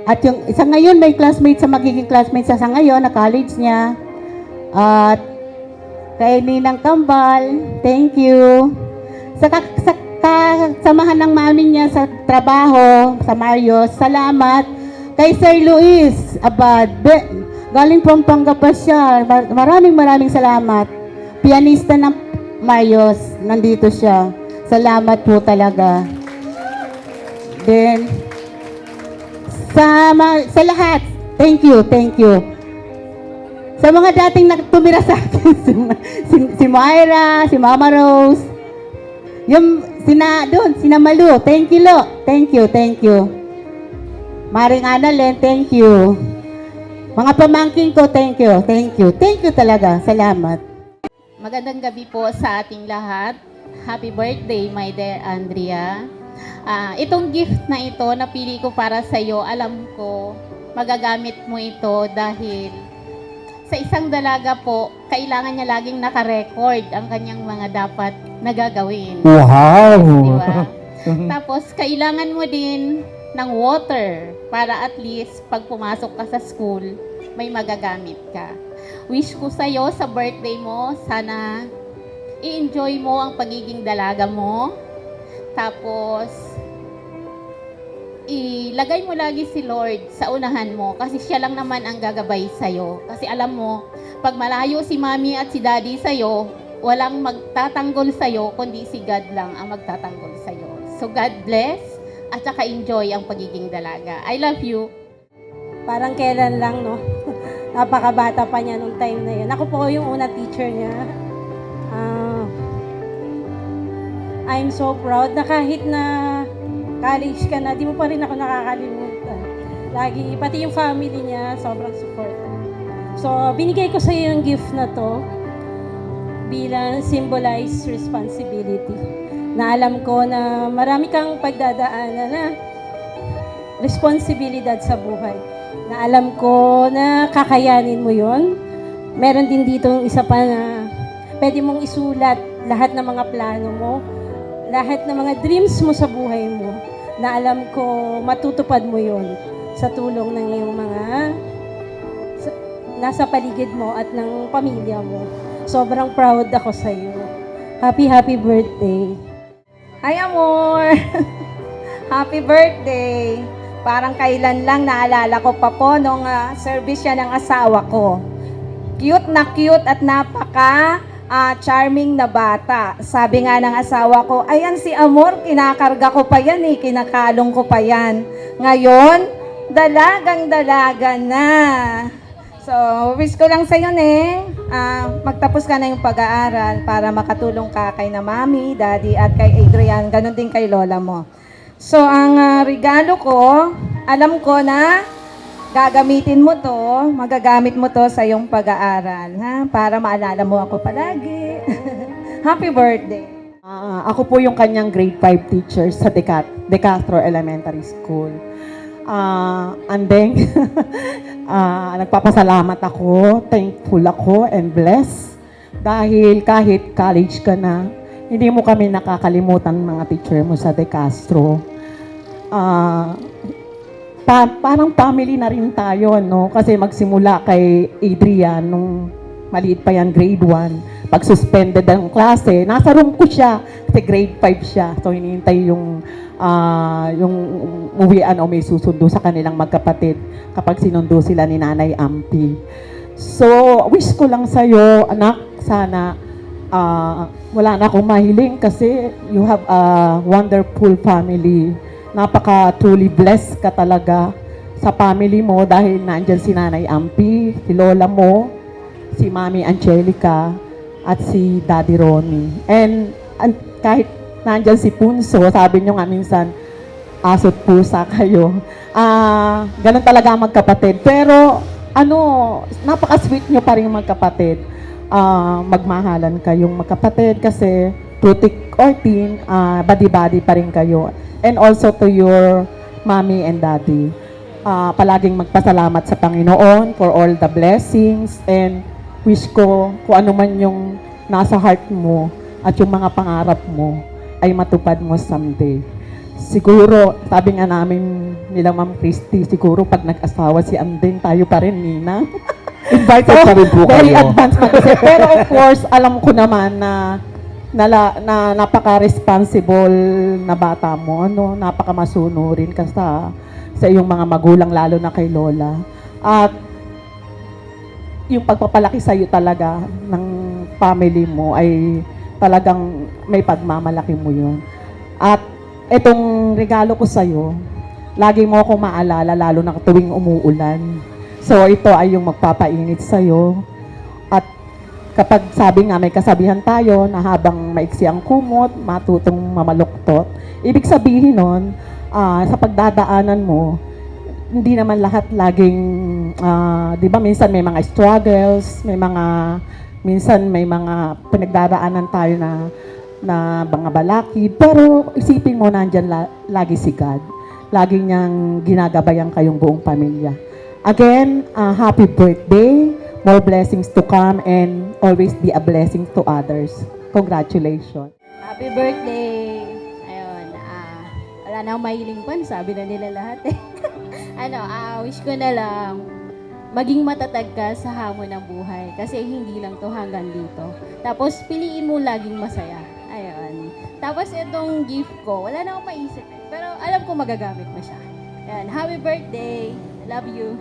at yung isa ngayon may classmate sa magiging classmate sa ngayon na college niya. At kay Ninang Kambal, thank you. Sa kasamahan ng mami niya sa trabaho, sa Marios, salamat. Kay Sir Luis Abad, galing Pampanga pa siya. Maraming salamat. Pianista ng Marios, nandito siya. Salamat po talaga. Then, sa lahat, thank you. Sa mga dating tumira sa akin, si Myra, si Mama Rose, yung sina Malu, thank you, Lo. Thank you. Maring Annalen, thank you. Mga pamangkin ko, thank you. Thank you talaga. Salamat. Magandang gabi po sa ating lahat. Happy birthday, my dear Andrea. Itong gift na ito, napili ko para sa iyo. Alam ko, magagamit mo ito dahil sa isang dalaga po, kailangan niya laging naka-record ang kanyang mga dapat na gagawin. Wow! Diba? Tapos, kailangan mo din ng water para at least pag pumasok ka sa school, may magagamit ka. Wish ko sa'yo sa birthday mo, sana i-enjoy mo ang pagiging dalaga mo. Tapos, ilagay mo lagi si Lord sa unahan mo kasi siya lang naman ang gagabay sa'yo. Kasi alam mo, pag malayo si Mami at si Daddy sa'yo, walang magtatanggol sa'yo, kundi si God lang ang magtatanggol sa'yo. So God bless at saka enjoy ang pagiging dalaga. I love you. Parang kailan lang, no? Napakabata pa niya nung time na yun. Ako po yung unang teacher niya. I'm so proud na kahit na college ka na, di mo pa rin ako nakakalimutan. Lagi, pati yung family niya, sobrang support. So, binigay ko sa iyo yung gift na to bilang symbolize responsibility. Na alam ko na marami kang pagdadaanan na responsibilidad sa buhay. Na alam ko na kakayanin mo yon. Meron din dito isa pa na pwede mong isulat lahat ng mga plano mo, lahat ng mga dreams mo sa buhay mo, na alam ko matutupad mo yon sa tulong ng iyong mga nasa paligid mo at ng pamilya mo. Sobrang proud ako sa iyo. Happy birthday. Hi, amor! Happy birthday! Parang kailan lang naalala ko pa po nung service siya ng asawa ko. Cute na cute at napaka charming na bata. Sabi nga ng asawa ko, ayan si Amor, kinakarga ko pa yan kinakalong ko pa yan. Ngayon, dalagang-dalaga na. So, wish ko lang sa'yo, magtapos ka na yung pag-aaral para makatulong ka kay na Mami, Daddy, at kay Adrian, ganun din kay Lola mo. So, ang regalo ko, alam ko na gagamitin mo to, magagamit mo to sa iyong pag-aaral, para maalala mo ako palagi. Happy birthday! Ako po yung kanyang grade 5 teacher sa De Castro Elementary School. And then, nagpapasalamat ako, thankful ako, and blessed. Dahil kahit college ka na, hindi mo kami nakakalimutan mga teacher mo sa De Castro. Parang family na rin tayo, no? Kasi magsimula kay Adrian nung maliit pa yan, grade 1. pag suspended ang klase, nasa room ko siya, kasi grade 5 siya. So, hinihintay yung uwian o may susundo sa kanilang magkapatid kapag sinundo sila ni Nanay Ampi. So, wish ko lang sa'yo, anak, sana wala na akong mahiling kasi you have a wonderful family. Napaka truly blessed ka talaga sa family mo dahil nandyan si Nanay Ampi, si Lola mo, si Mami Angelica, at si Daddy Ronnie. And kahit nandyan si Punso, sabi nyo nga minsan, asot pusa kayo. Ganun talaga magkapatid. Pero, napaka-sweet nyo pa rin magkapatid. Magmahalan kayong magkapatid kasi through thick or thin, body-body pa rin kayo. And also to your mommy and daddy. Palaging magpasalamat sa Panginoon for all the blessings and wish ko kung ano man yung nasa heart mo at yung mga pangarap mo ay matupad mo someday. Siguro, sabi nga namin nila Ma'am Christy, siguro pag nag-asawa si Anding, tayo pa rin, Nina. Invited pa rin po Very kayo. advanced pa kasi. Pero of course, alam ko naman na napaka-responsible na bata mo, napaka-masunurin ka sa iyong mga magulang, lalo na kay Lola. At yung pagpapalaki sa iyo talaga ng family mo ay talagang may pagmamalaki mo yun. At itong regalo ko sa iyo, lagi mo akong maalala, lalo na tuwing umuulan. So ito ay yung magpapainit sa iyo. At kapag sabi nga may kasabihan tayo na habang maiksi ang kumot, matutong mamaluktot. Ibig sabihin nun, sa pagdadaanan mo, hindi naman lahat laging, di ba minsan may mga struggles, minsan may mga pinagdadaanan tayo na mga balakid, pero isipin mo nandyan lagi si God. Lagi niyang ginagabayan kayong buong pamilya. Again, happy birthday, more blessings to come, and always be a blessing to others. Congratulations. Happy birthday! Ayun, wala na akong mahiling pan, sabi na nila lahat eh. Wish ko na lang maging matatag ka sa hamon ng buhay kasi hindi lang to hanggang dito. Tapos piliin mo laging masaya. Ayun. Tapos itong gift ko, wala na akong maisip pero alam ko magagamit mo siya. Ayun, happy birthday! Love you!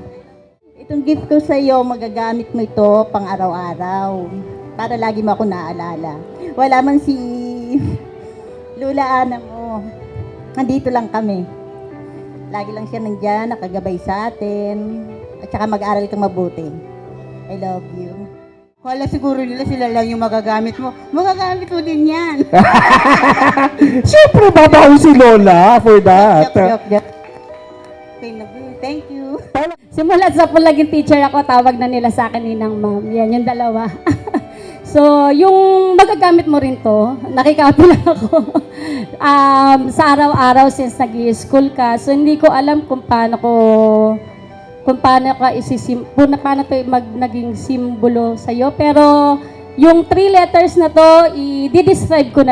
Itong gift ko sa iyo, magagamit mo ito pang araw-araw para lagi mo ako naalala. Wala man si Lula Ana mo. Nandito lang kami. Lagi lang siya nandyan, nakagabay sa atin. At saka mag-aral kang mabuti. I love you. Wala siguro nila sila lang yung magagamit mo. Magagamit mo din yan. Siyempre, babaw si Lola for that. Thank you. Simula sa Pulaging teacher ako, tawag na nila sa akin ninang ma'am. Yan, yung dalawa. So, yung magagamit mo rin to, nakikopy lang ako. Sa araw-araw since nag-i-school ka. So, hindi ko alam kung paano to naging simbolo sa'yo. Pero, yung 3 letters na to, i-describe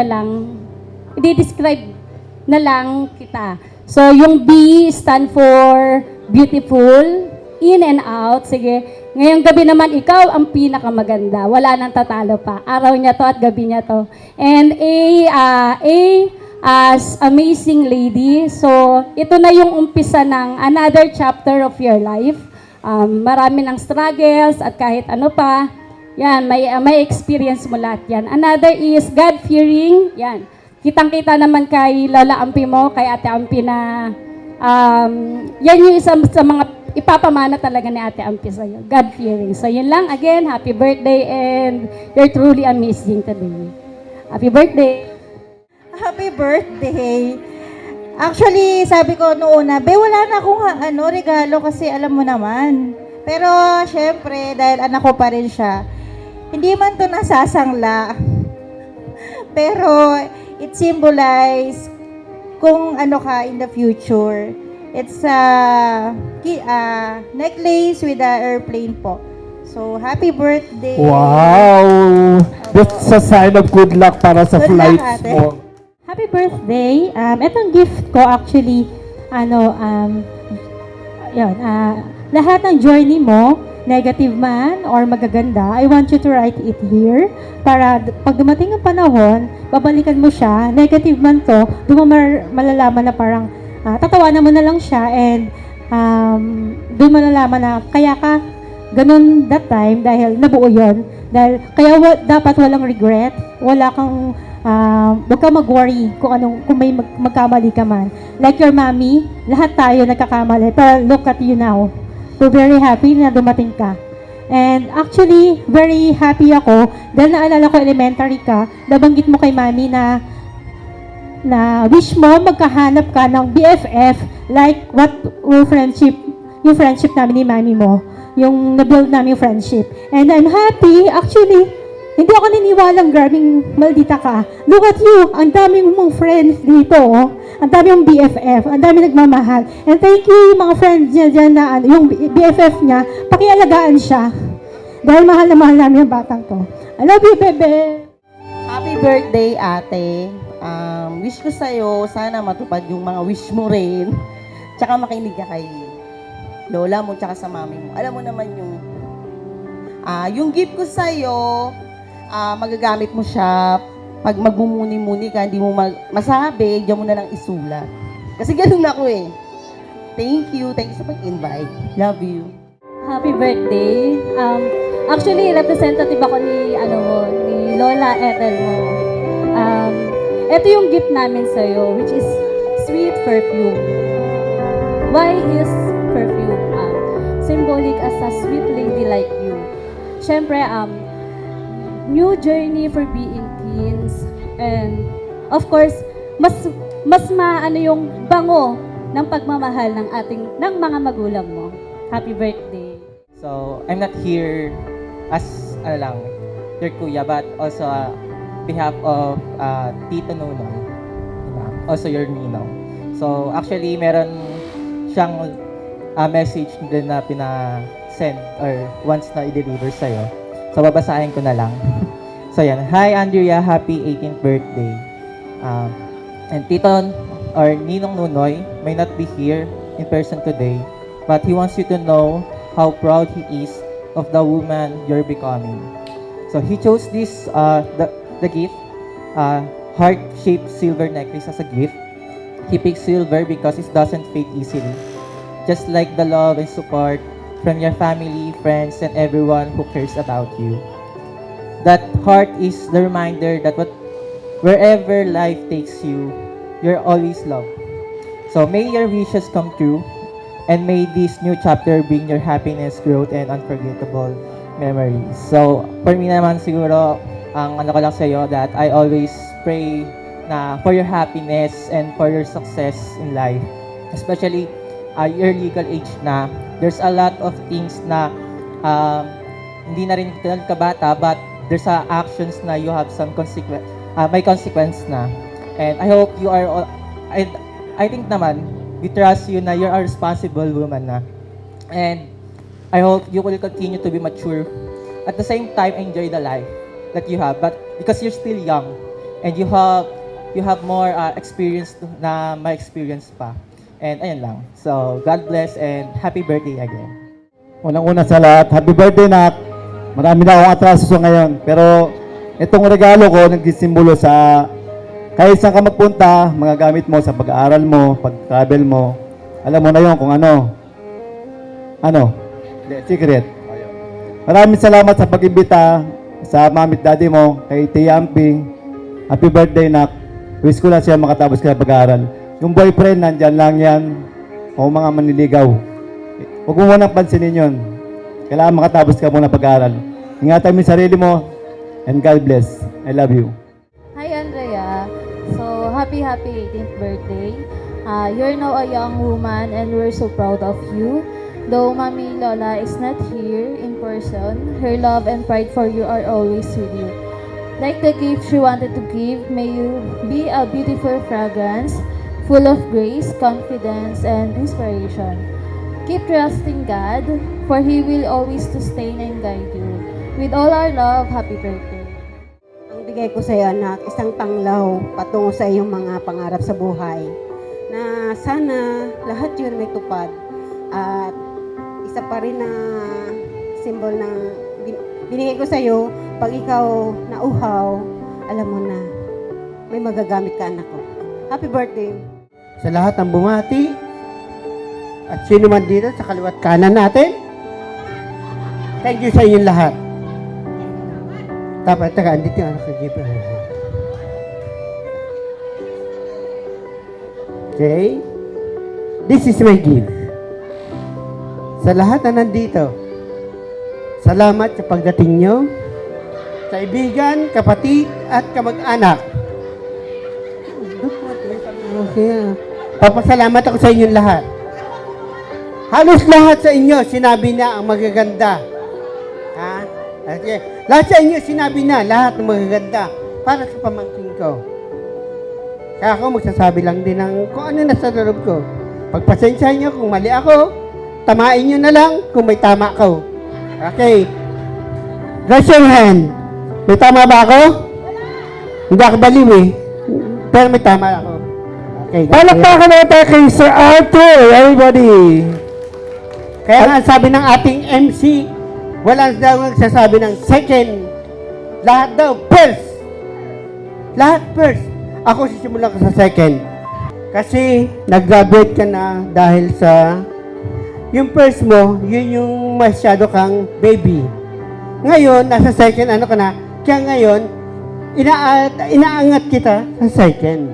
na lang kita. So, yung B stand for beautiful, in and out. Sige, ngayong gabi naman ikaw ang pinakamaganda. Wala nang tatalo pa. Araw niya to at gabi niya to. And A as amazing lady. So, ito na yung umpisa ng another chapter of your life. Marami ng struggles at kahit ano pa. Yan, may experience mo lahat yan. Another is God-fearing. Yan. Kitang-kita naman kay Lola Ampi mo, kay Ate Ampi na yan yung isa sa mga ipapamana talaga ni Ate Ampi sa'yo. God-fearing. So, yun lang. Again, happy birthday and you're truly amazing today. Happy birthday! Happy birthday! Actually, sabi ko noon na, wala na akong regalo kasi alam mo naman. Pero, syempre, dahil anak ko pa rin siya, hindi man to nasasangla. Pero, it symbolize kung ano ka in the future. It's a necklace with an airplane po. So, happy birthday! Wow! That's a sign of good luck para sa Good luck, flights ate. mo. Happy birthday. Itong gift ko actually, lahat ng journey mo, negative man or magaganda, I want you to write it here para pag dumating ang panahon, babalikan mo siya, negative man to, doon mo malalaman na parang tatawanan mo na lang siya and doon mo malalaman na kaya ka ganun that time dahil nabuo yon. Dahil kaya dapat walang regret, wala kang huwag kang mag-worry kung may magkamali ka man. Like your mommy, lahat tayo nagkakamali. Pero look at you now. We're very happy na dumating ka. And actually, very happy ako dahil naalala ko elementary ka, nabanggit mo kay mami na wish mo magkahanap ka ng BFF like what yung friendship namin ni mami mo. Yung na-build namin yung friendship. And I'm happy, actually, hindi ako niniwalang grabing maldita ka. Look at you, ang dami mong friends dito, oh. Ang dami mong BFF, ang dami nagmamahal. And thank you yung mga friends niya dyan na yung BFF niya, pakialagaan siya. Dahil mahal na mahal namin ang batang to. I love you, bebe! Happy birthday, ate. Wish ko sa'yo, sana matupad yung mga wish mo rin. Tsaka makinig ka kay lola mo, tsaka sa mami mo. Alam mo naman yung gift ko sa'yo, magagamit mo siya pag magmumuni-muni ka, hindi mo masabi, diyan mo na lang isulat. Kasi ganun ako eh. Thank you sa pag-invite. Love you. Happy birthday. Actually, representative ako ni Lola Ethel mo. Ito yung gift namin sa'yo, which is sweet perfume. Why is perfume? Symbolic as a sweet lady like you. Siyempre, new journey for being teens. And, of course, mas maano yung bango ng pagmamahal ng mga magulang mo. Happy birthday. So, I'm not here as, your kuya, but also behalf of Tito Nonoy, also your ninong. So, actually, meron siyang message din na pina-send or once na i-deliver sa'yo. So, babasahin ko na lang. So, yan. Hi, Andrea. Happy 18th birthday. And Tito or Ninong Nunoy may not be here in person today, but he wants you to know how proud he is of the woman you're becoming. So, he chose this, the gift, heart-shaped silver necklace as a gift. He picked silver because it doesn't fade easily. Just like the love and support from your family, friends, and everyone who cares about you. That heart is the reminder that wherever life takes you, you're always loved. So may your wishes come true, and may this new chapter bring your happiness, growth, and unforgettable memories. So for me naman siguro, ang ko lang sa'yo that I always pray na for your happiness and for your success in life. Especially your legal age na, there's a lot of things na hindi na rin kabata, but there's actions na you have some consequence, may consequence na. And I hope you are, I think naman, we trust you na you're a responsible woman na. And I hope you will continue to be mature. At the same time, enjoy the life that you have. But because you're still young, and you have more experience na may experience pa. And ayun lang. So, God bless and happy birthday again. Unang-una sa lahat, happy birthday, Nak. Marami na akong atraso ngayon. Pero itong regalo ko, nagdisimbolo sa kahit saan ka magpunta, mga gamit mo sa pag-aaral mo, pag-travel mo. Alam mo na yun kung ano. Secret. Maraming salamat sa pag-imbita sa mami at daddy mo, kay Tia Amping. Happy birthday, Nak. Wish ko lang siya makatapos ka sa pag-aaral. Yung boyfriend, nandyan lang yan. O mga manliligaw. Huwag mo munang pansinin yun. Kailangan makatapos ka muna pag-aaral. Ingatan mo yung sarili mo. And God bless. I love you. Hi, Andrea. So, happy 18th birthday. You're now a young woman and we're so proud of you. Though Mami Lola is not here in person, her love and pride for you are always with you. Like the gift she wanted to give, may you be a beautiful fragrance, full of grace, confidence, and inspiration. Keep trusting God, for He will always sustain and guide you. With all our love, happy birthday. Ang bigay ko sa iyo, anak, isang tanglaw patungo sa iyong mga pangarap sa buhay. Na sana lahat yun may tupad. At isa pa rin na symbol ng binigay ko sa'yo. Pag ikaw nauhaw, alam mo na, may magagamit ka, anak ko. Happy birthday. Sa lahat ng bumati, at sino man dito sa kaliwat kanan natin, thank you sa inyong lahat. Tapos, taga, andito yung anak ko, okay? This is my gift. Sa lahat na nandito, salamat sa pagdating nyo, kaibigan, kapatid, at kamag-anak. Okay. Papasalamat ako sa inyong lahat. Halos lahat sa inyo, sinabi na ang magaganda. Ha? Okay. Lahat sa inyo, sinabi na lahat ng magaganda para sa pamangkin ko. Kaya ako magsasabi lang din ng kung ano nasa loob ko. Pagpasensyahan nyo kung mali ako, tamain nyo na lang kung may tama ko. Okay. Raise your hand. May tama ba ako? Hindi ako baliw eh. Pero may tama ako. Okay. Palakpakan natin kay Sir Arthur, everybody. Kaya nga sabi ng ating MC, wala daw nagsasabi ng second. Lahat daw, first. Lahat first. Ako sisimula ko sa second. Kasi nag-graduate ka na dahil sa yung first mo, yun yung masyado kang baby. Ngayon, nasa second, ano ka na, kaya ngayon, inaangat kita sa second.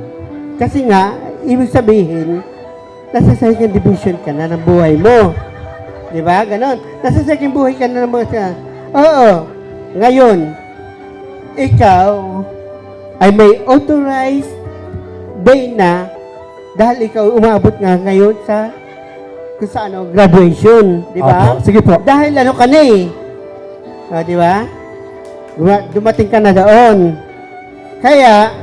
Kasi nga, ibig sabihin, nasa second division ka na ng buhay mo. Di ba? Ganon. Nasa second buhay ka na ng buhay ka. Oo. Ngayon, ikaw ay may authorized day na dahil ikaw umabot nga ngayon sa kung sa ano, graduation. Di ba? Sige po. Dahil ano ka na eh. Di ba? Dumating ka na doon. Kaya,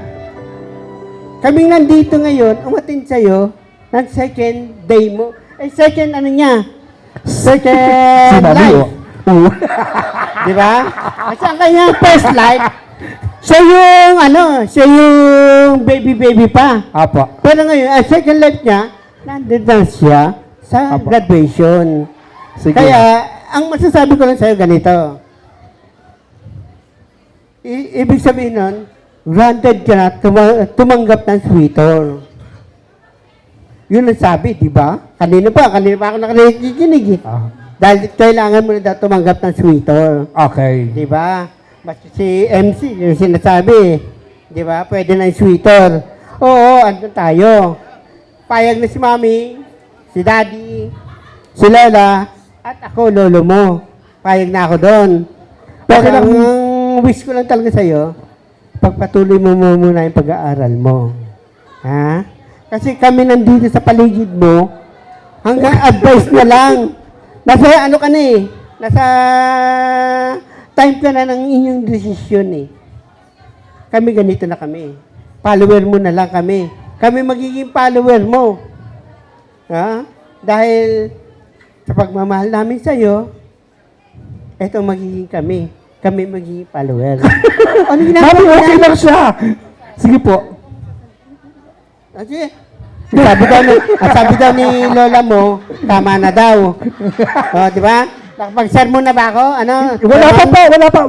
kaming nandito ngayon, umatin sa'yo ng second day mo. Second ano niya? Second life. Di ba? Kasi ang kanyang first life, siya yung siya yung baby pa. Apo. Pero ngayon, ang second life niya, nandun na siya sa graduation. Sige. Kaya, ang masasabi ko lang sa'yo ganito. Ibig sabihin nun, granted ka na tumanggap ng sweeter. Yun ang sabi, di ba? Kanina pa ako nakikinig eh. Dahil kailangan mo na daw tumanggap ng sweeter. Okay. Di ba? Basta si MC, yung sinasabi, di ba? Pwede na yung sweeter. Oo, andun tayo. Payag na si Mami, si Daddy, si Lola, at ako, lolo mo. Payag na ako doon. Pero ang wish ko lang talaga sa'yo, pagpatuloy mo muna yung pag-aaral mo. Ha? Kasi kami nandito sa paligid mo, hanggang advice na lang. Nasa ano ka na eh, nasa time ka na ng inyong desisyon eh. Kami ganito na kami. Follower mo na lang kami. Kami magiging follower mo. Ha? Dahil sa pagmamahal namin sa'yo, eto magiging kami. Kami magiging follower. Ano ginagawa niya? Okay lang siya. Sige po. Sige. Sabi daw ni lola mo, tama na daw. O, di ba? Nakapag-sermon na ba ako? Ano?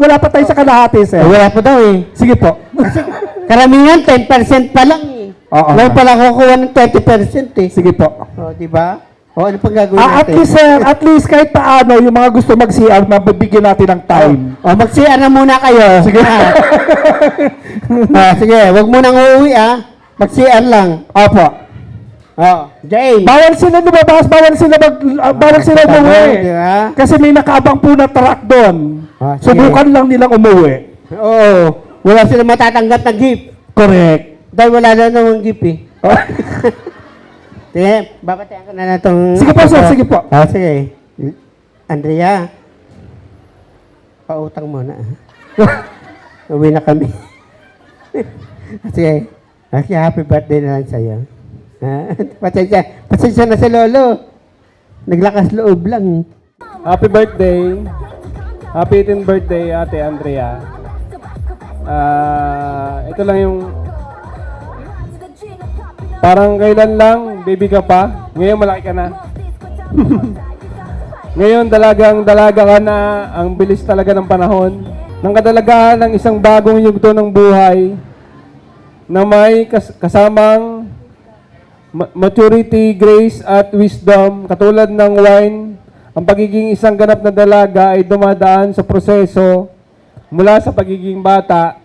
Wala pa tayo sa kalahati, sir. Wala pa daw eh. Sige po. Kasi karamihan, 10% pa lang eh. Oo. Ngayon pala kukuha ng 20% eh. Sige po. O, di ba? O, ano pang gagawin At natin? least, sir, at least kahit paano, yung mga gusto mag-CR, mabibigyan natin ng time. O, mag-CR na muna kayo. Sige. Sige, wag mo nang uuwi ah. Mag-CR lang. Opo. Oh, Jay. Bawal sila lumabas, bawal sila umuwi. Diba? Kasi may nakabang po na truck doon. Sige. Subukan lang nilang umuwi. Oo. Wala sila matatanggap na gift. Correct. Dahil wala na namang gift eh. Sige, babatayan ko na itong... Sige po, sir. Sige po. Sige. Andrea, pautang muna. Uwi na kami. Sige. Okay, happy birthday na lang sa'yo. Pasensya na si Lolo. Naglakas loob lang. Happy birthday. Happy 18th birthday, Ate Andrea. Ito lang yung parang kailan lang, baby ka pa. Ngayon malaki ka na. Ngayon, dalaga ka na. Ang bilis talaga ng panahon. Ng kadalagahan ng isang bagong yugto ng buhay na may kasamang maturity, grace, at wisdom. Katulad ng wine, ang pagiging isang ganap na dalaga ay dumadaan sa proseso mula sa pagiging bata.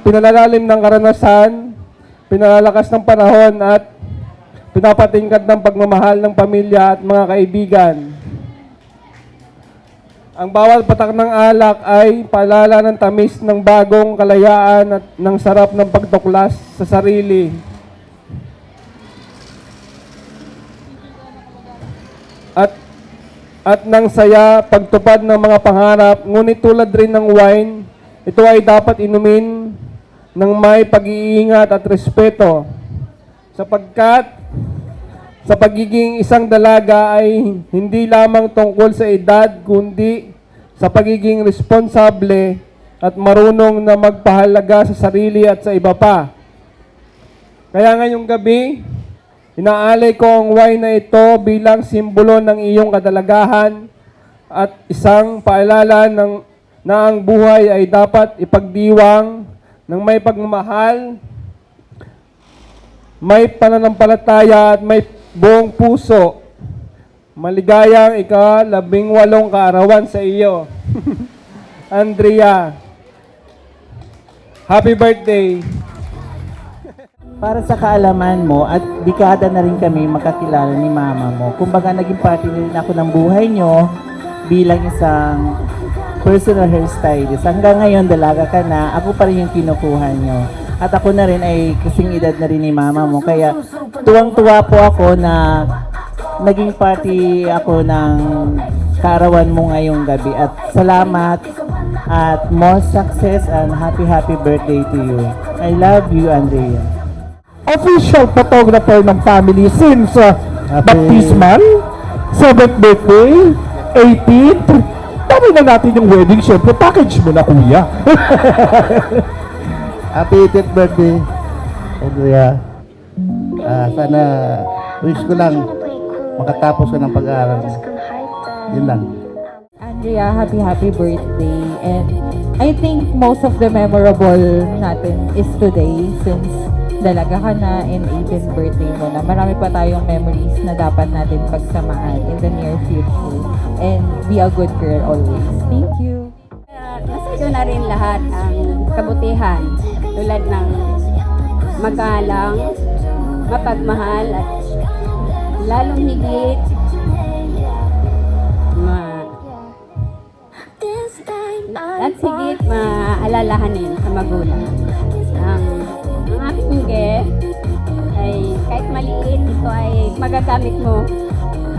Pinalalalim ng karanasan, pinalalakas ng panahon at pinapatingkad ng pagmamahal ng pamilya at mga kaibigan. Ang bawat patak ng alak ay paalala ng tamis ng bagong kalayaan at ng sarap ng pagtuklas sa sarili. At ng saya pagtupad ng mga pangarap, ngunit tulad rin ng wine, ito ay dapat inumin ng may pag-iingat at respeto, sapagkat sa pagiging isang dalaga ay hindi lamang tungkol sa edad, kundi sa pagiging responsable at marunong na magpahalaga sa sarili at sa iba pa. Kaya ngayong gabi, inaalay ko ang wine na ito bilang simbolo ng iyong kadalagahan at isang paalala na ang buhay ay dapat ipagdiwang ng may pagmamahal, may pananampalataya at may buong puso. Maligayang ika-18 kaarawan sa iyo. Andrea, happy birthday! Para sa kaalaman mo at dekada na rin kami makakilala ni mama mo. Kumbaga naging parte rin ako ng buhay nyo bilang isang personal hairstylist. Hanggang ngayon, dalaga ka na, ako pa rin yung kinukuha nyo. At ako na rin ay kasing edad na rin ni mama mo. Kaya tuwang-tuwa po ako na naging party ako ng kaarawan mo ngayong gabi. At salamat at more success and happy birthday to you. I love you, Andrea. Official photographer ng family since baptismal, 7th birthday, 18th. Dami na natin yung wedding, syempre package mo na, kuya. Happy 18th birthday, Andrea. Sana wish ko lang makatapos ka ng pag-aaral mo. Yun lang. Andrea, happy birthday. And I think most of the memorable natin is today since dalaga ka na and 18th birthday mo na. Marami pa tayong memories na dapat natin pagsamaan in the near future. And be a good girl always. Thank you. Nasa iyo na rin lahat ang kabutihan tulad ng magalang, mapagmahal at lalong higit maalalahanin sa magulang. Ang aking gift ay kahit maliit, ito ay magagamit mo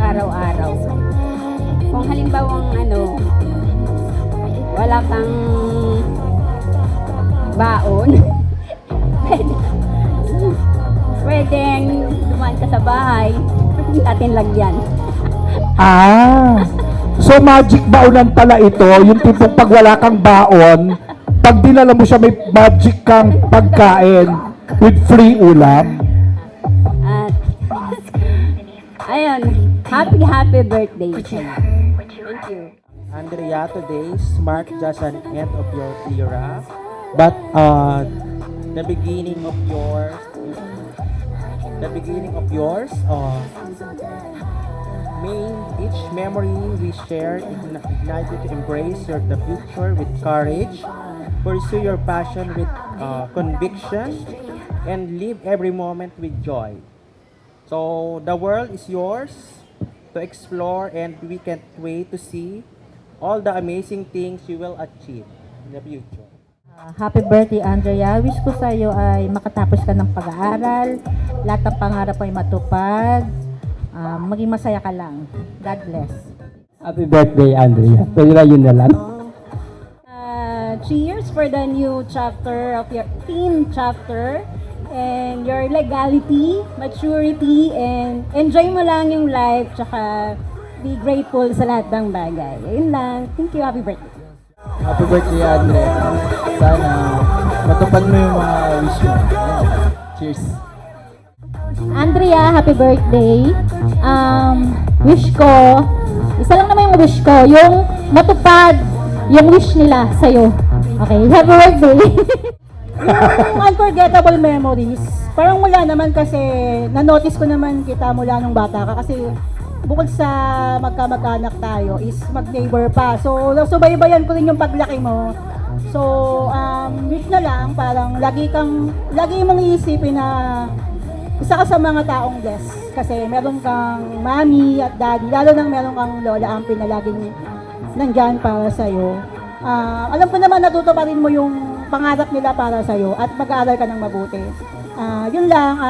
araw-araw. Kung halimbawang wala kang baon, pwedeng dumaan ka sa bahay, natin lagyan. So magic baonan pala ito, yung tipong pag wala kang baon, pag dinala mo siya may magic kang pagkain with free ulam. At ayun, happy birthday. Thank you. Andrea, today marks just an end of your era, but the beginning of yours. May each memory we share ignite you to embrace the future with courage, pursue your passion with conviction, and live every moment with joy. So the world is yours to explore, and we can't wait to see all the amazing things you will achieve in the future. Happy birthday, Andrea. Wish ko sa iyo ay makatapos ka ng pag-aaral, lahat ng pangarap ay matupad, maging masaya ka lang. God bless. Happy birthday, Andrea. Pwede yun na lang. Cheers for the new chapter of your teen chapter and your legality, maturity, and enjoy mo lang yung life, tsaka be grateful sa lahat ng bagay. Ayun lang. Thank you. Happy birthday. Happy birthday, Andrea. Sana matupad mo yung mga wish mo. Cheers. Andrea, happy birthday. Wish ko, isa lang naman yung wish ko, yung matupad yung wish nila sa'yo. Okay, happy birthday. Yung unforgettable memories, parang wala naman kasi na-notice ko naman kita mula nung bata ka kasi bukod sa magkamag-anak tayo is mag-neighbor pa. So, subaybayan ko rin yung paglaki mo. So, wish na lang, parang lagi mong iisipin na isa ka sa mga taong blessed. Kasi meron kang mami at daddy, lalo nang meron kang lola ampin na laging nandyan para sa'yo. Alam ko naman natuto pa rin mo yung pangarap nila para sa'yo at mag-aaral ka ng mabuti. Yun lang,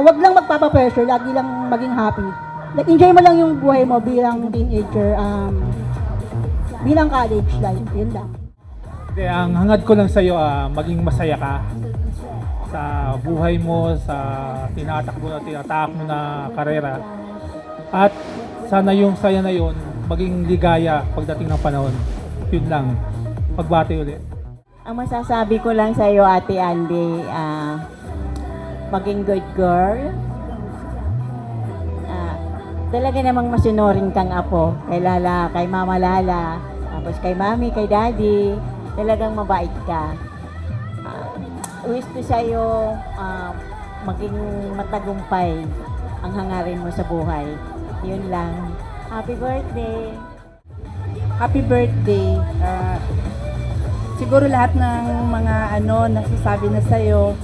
wag lang magpapa-pressure, lagi lang maging happy. Like, enjoy mo lang yung buhay mo bilang teenager, bilang college life, yun lang. Ang hangad ko lang sa'yo, maging masaya ka sa buhay mo, sa tinatak mo na karera. At sana yung saya na yun, maging ligaya pagdating ng panahon. Yun lang. Pagbati ulit. Ang masasabi ko lang sa iyo, Ate Andy, maging good girl. Talaga namang masunurin kang apo. Kay Lala, kay Mama Lala, tapos kay Mami, kay Daddy. Talagang mabait ka. Wish ko sa iyo maging matagumpay ang hangarin mo sa buhay. Yun lang. Happy birthday! Happy birthday. Siguro lahat ng mga nasasabi na sa'yo,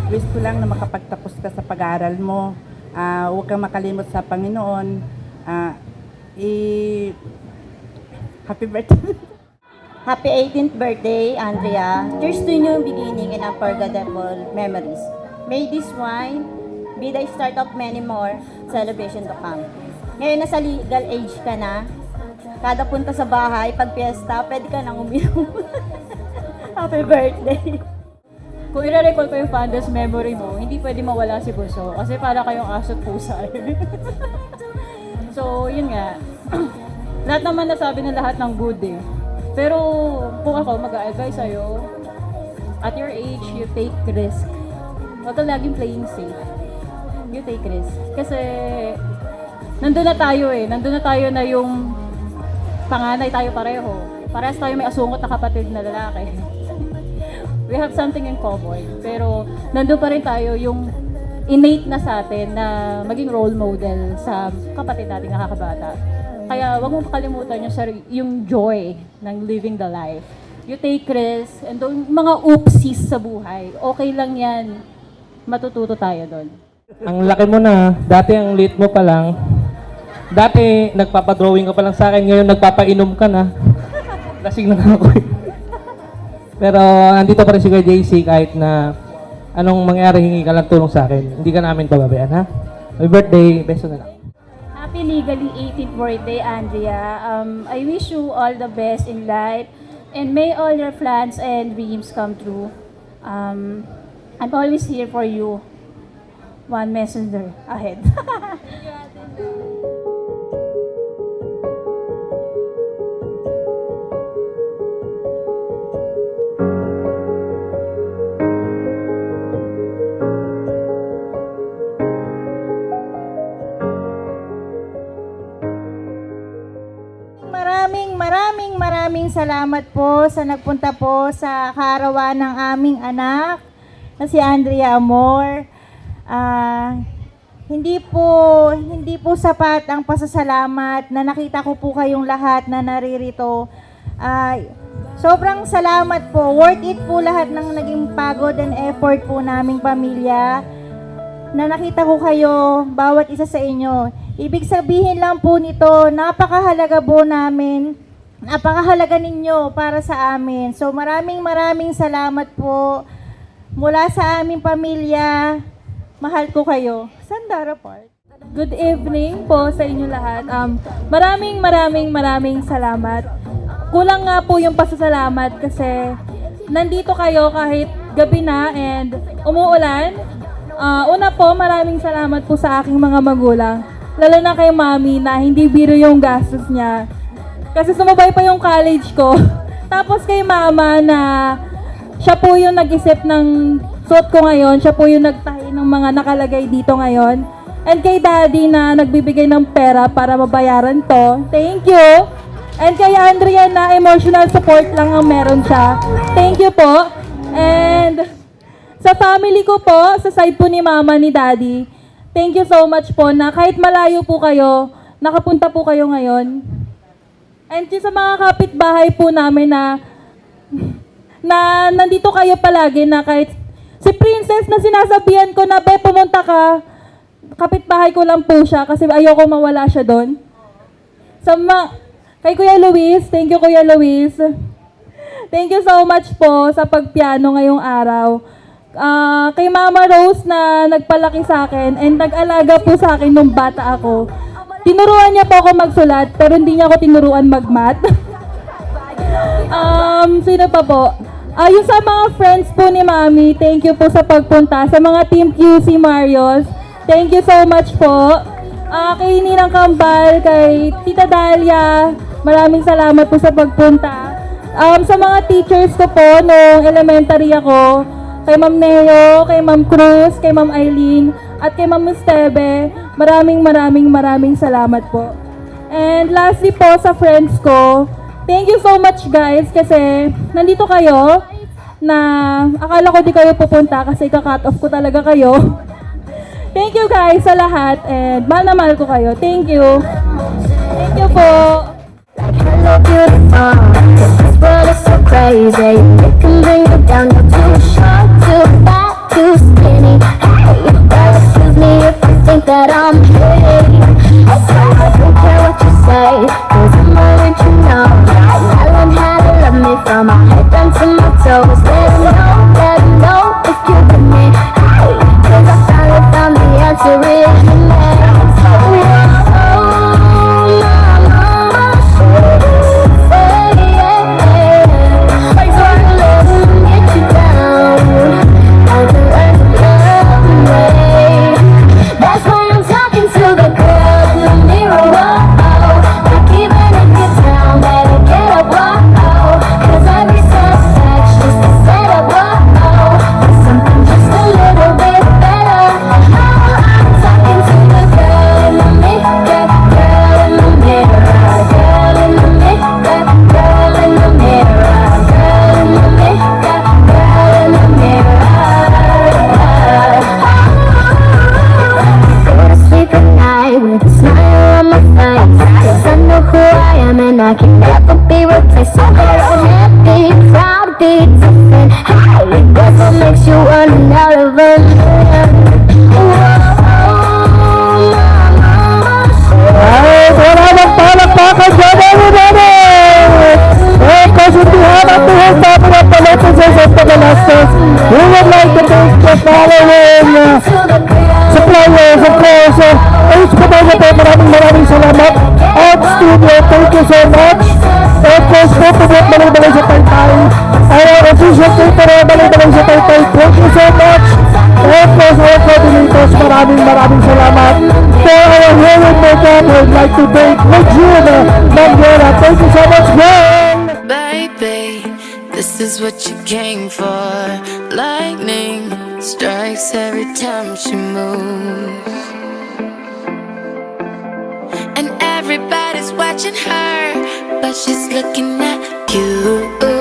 wish ko lang na makapagtapos ka sa pag-aaral mo. Huwag kang makalimot sa Panginoon. Happy birthday. Happy 18th birthday, Andrea. Cheers to new beginning and unforgettable memories. May this wine be the start of many more celebration to come. Ngayon nasa legal age ka na. Kada punta sa bahay, pag piyesta, pwede ka nang uminom. Happy birthday! Kung i-recall ko yung fondest memory mo, hindi pwede mawala si Bunso kasi para kayong aso't pusa. So, yun nga. Lahat naman nasabi ng lahat ng good eh. Pero kung ako mag-a-advise sa'yo, at your age, you take risk. Huwag ka laging playing safe. You take risk. Kasi nandun na tayo eh. Nandun na tayo na yung panganay tayo pareho. Parehas tayo may asungot na kapatid na lalaki. We have something in common. Pero nandun pa rin tayo yung innate na sa atin na maging role model sa kapatid nating nakakabata. Kaya wag mong pakalimutan yung joy ng living the life. You take risks and mga oopsies sa buhay. Okay lang yan. Matututo tayo doon. Ang laki mo na, dati ang late mo pa lang. Dati nagpapadrawing ka pa lang sa akin, ngayon nagpapainom ka na. Lasing na ako eh. Pero andito pa rin si JC kahit na anong mangyari hingi ka lang tulong sa akin. Hindi ka namin pababayaan, ha? Happy birthday, beso na lang. Happy legally 18th birthday, Andrea. I wish you all the best in life and may all your plans and dreams come true. I'm always here for you. One messenger ahead. Maraming salamat po sa nagpunta po sa kaarawan ng aming anak na si Andrea Amor. Hindi po sapat ang pasasalamat na nakita ko po kayong lahat na naririto. Sobrang salamat po. Worth it po lahat ng naging pagod and effort po naming pamilya na nakita ko kayo, bawat isa sa inyo. Ibig sabihin lang po nito, napakahalaga po namin. Napakahalaga ninyo para sa amin. So maraming salamat po mula sa aming pamilya. Mahal ko kayo. Sandara Park. Good evening po sa inyo lahat. Maraming salamat. Kulang nga po yung pasasalamat kasi nandito kayo kahit gabi na and umuulan. Una po, maraming salamat po sa aking mga magulang. Lalo na kay Mami na hindi biro yung gastos niya. Kasi sumabay pa yung college ko. Tapos kay Mama na siya po yung nag-isip ng suot ko ngayon. Siya po yung nagtahi ng mga nakalagay dito ngayon. And kay Daddy na nagbibigay ng pera para mabayaran to. Thank you! And kay Andrea na emotional support lang ang meron siya. Thank you po. And sa family ko po, sa side po ni Mama, ni Daddy, thank you so much po na kahit malayo po kayo, nakapunta po kayo ngayon. And sa mga kapitbahay po namin na nandito kayo palagi na kahit si Princess na sinasabihan ko na, be, pumunta ka, kapitbahay ko lang po siya kasi ayoko mawala siya doon. Kay Kuya Luis, thank you Kuya Luis. Thank you so much po sa pagpiano ngayong araw. Kay Mama Rose na nagpalaki sa akin and nag-alaga po sa akin nung bata ako. Tinuruan niya po ako magsulat pero hindi niya ako tinuruan mag-math. Sino pa po? Yung sa mga friends po ni Mami, thank you po sa pagpunta. Sa mga Team QC Marios, thank you so much po. Kay Ninang Kambal, kay Tita Dalia, maraming salamat po sa pagpunta. Sa mga teachers ko po, nung elementary ako, kay Ma'am Neo, kay Ma'am Cruz, kay Ma'am Eileen, at kay Ma'am Estebe, maraming salamat po. And lastly po, sa friends ko, thank you so much guys, kasi nandito kayo, na akala ko di kayo pupunta kasi ka-cut off ko talaga kayo. Thank you guys sa lahat, and mahal na mahal ko kayo. Thank you. Thank you po. Hello beautiful, this world is so crazy. It can bring you down, you're too short, too fat, too skinny. Hey, well excuse me if you think that I'm pretty. I swear I don't care what you say, cause I'm original. I learned how to love me from my head down to my toes. Let them know if you're with me. Hey, cause I finally found the answer in your name. I can never be replaced. So happy, proud, be different. Hey, that's what makes you unirrelevant. Ay, maraming palakpakan dyan, everybody! And kasi on behalf of the whole family of the Lotuses of the Velasquez, we would like to thank the following suppliers, of course. H. Padilla po, maraming salamat. Art Studio, thank you so much. Of course, Photobot, balay sa Taytay. Our official caterer, balay sa Taytay, thank you so much. Of course, our coordinators, maraming salamat. For our hearing makeup, we'd like to thank Regina Manguera. Thank you so much, girl! Baby, this is what you came for. Lightning strikes every time she moves, and everybody's watching her, but she's looking at you.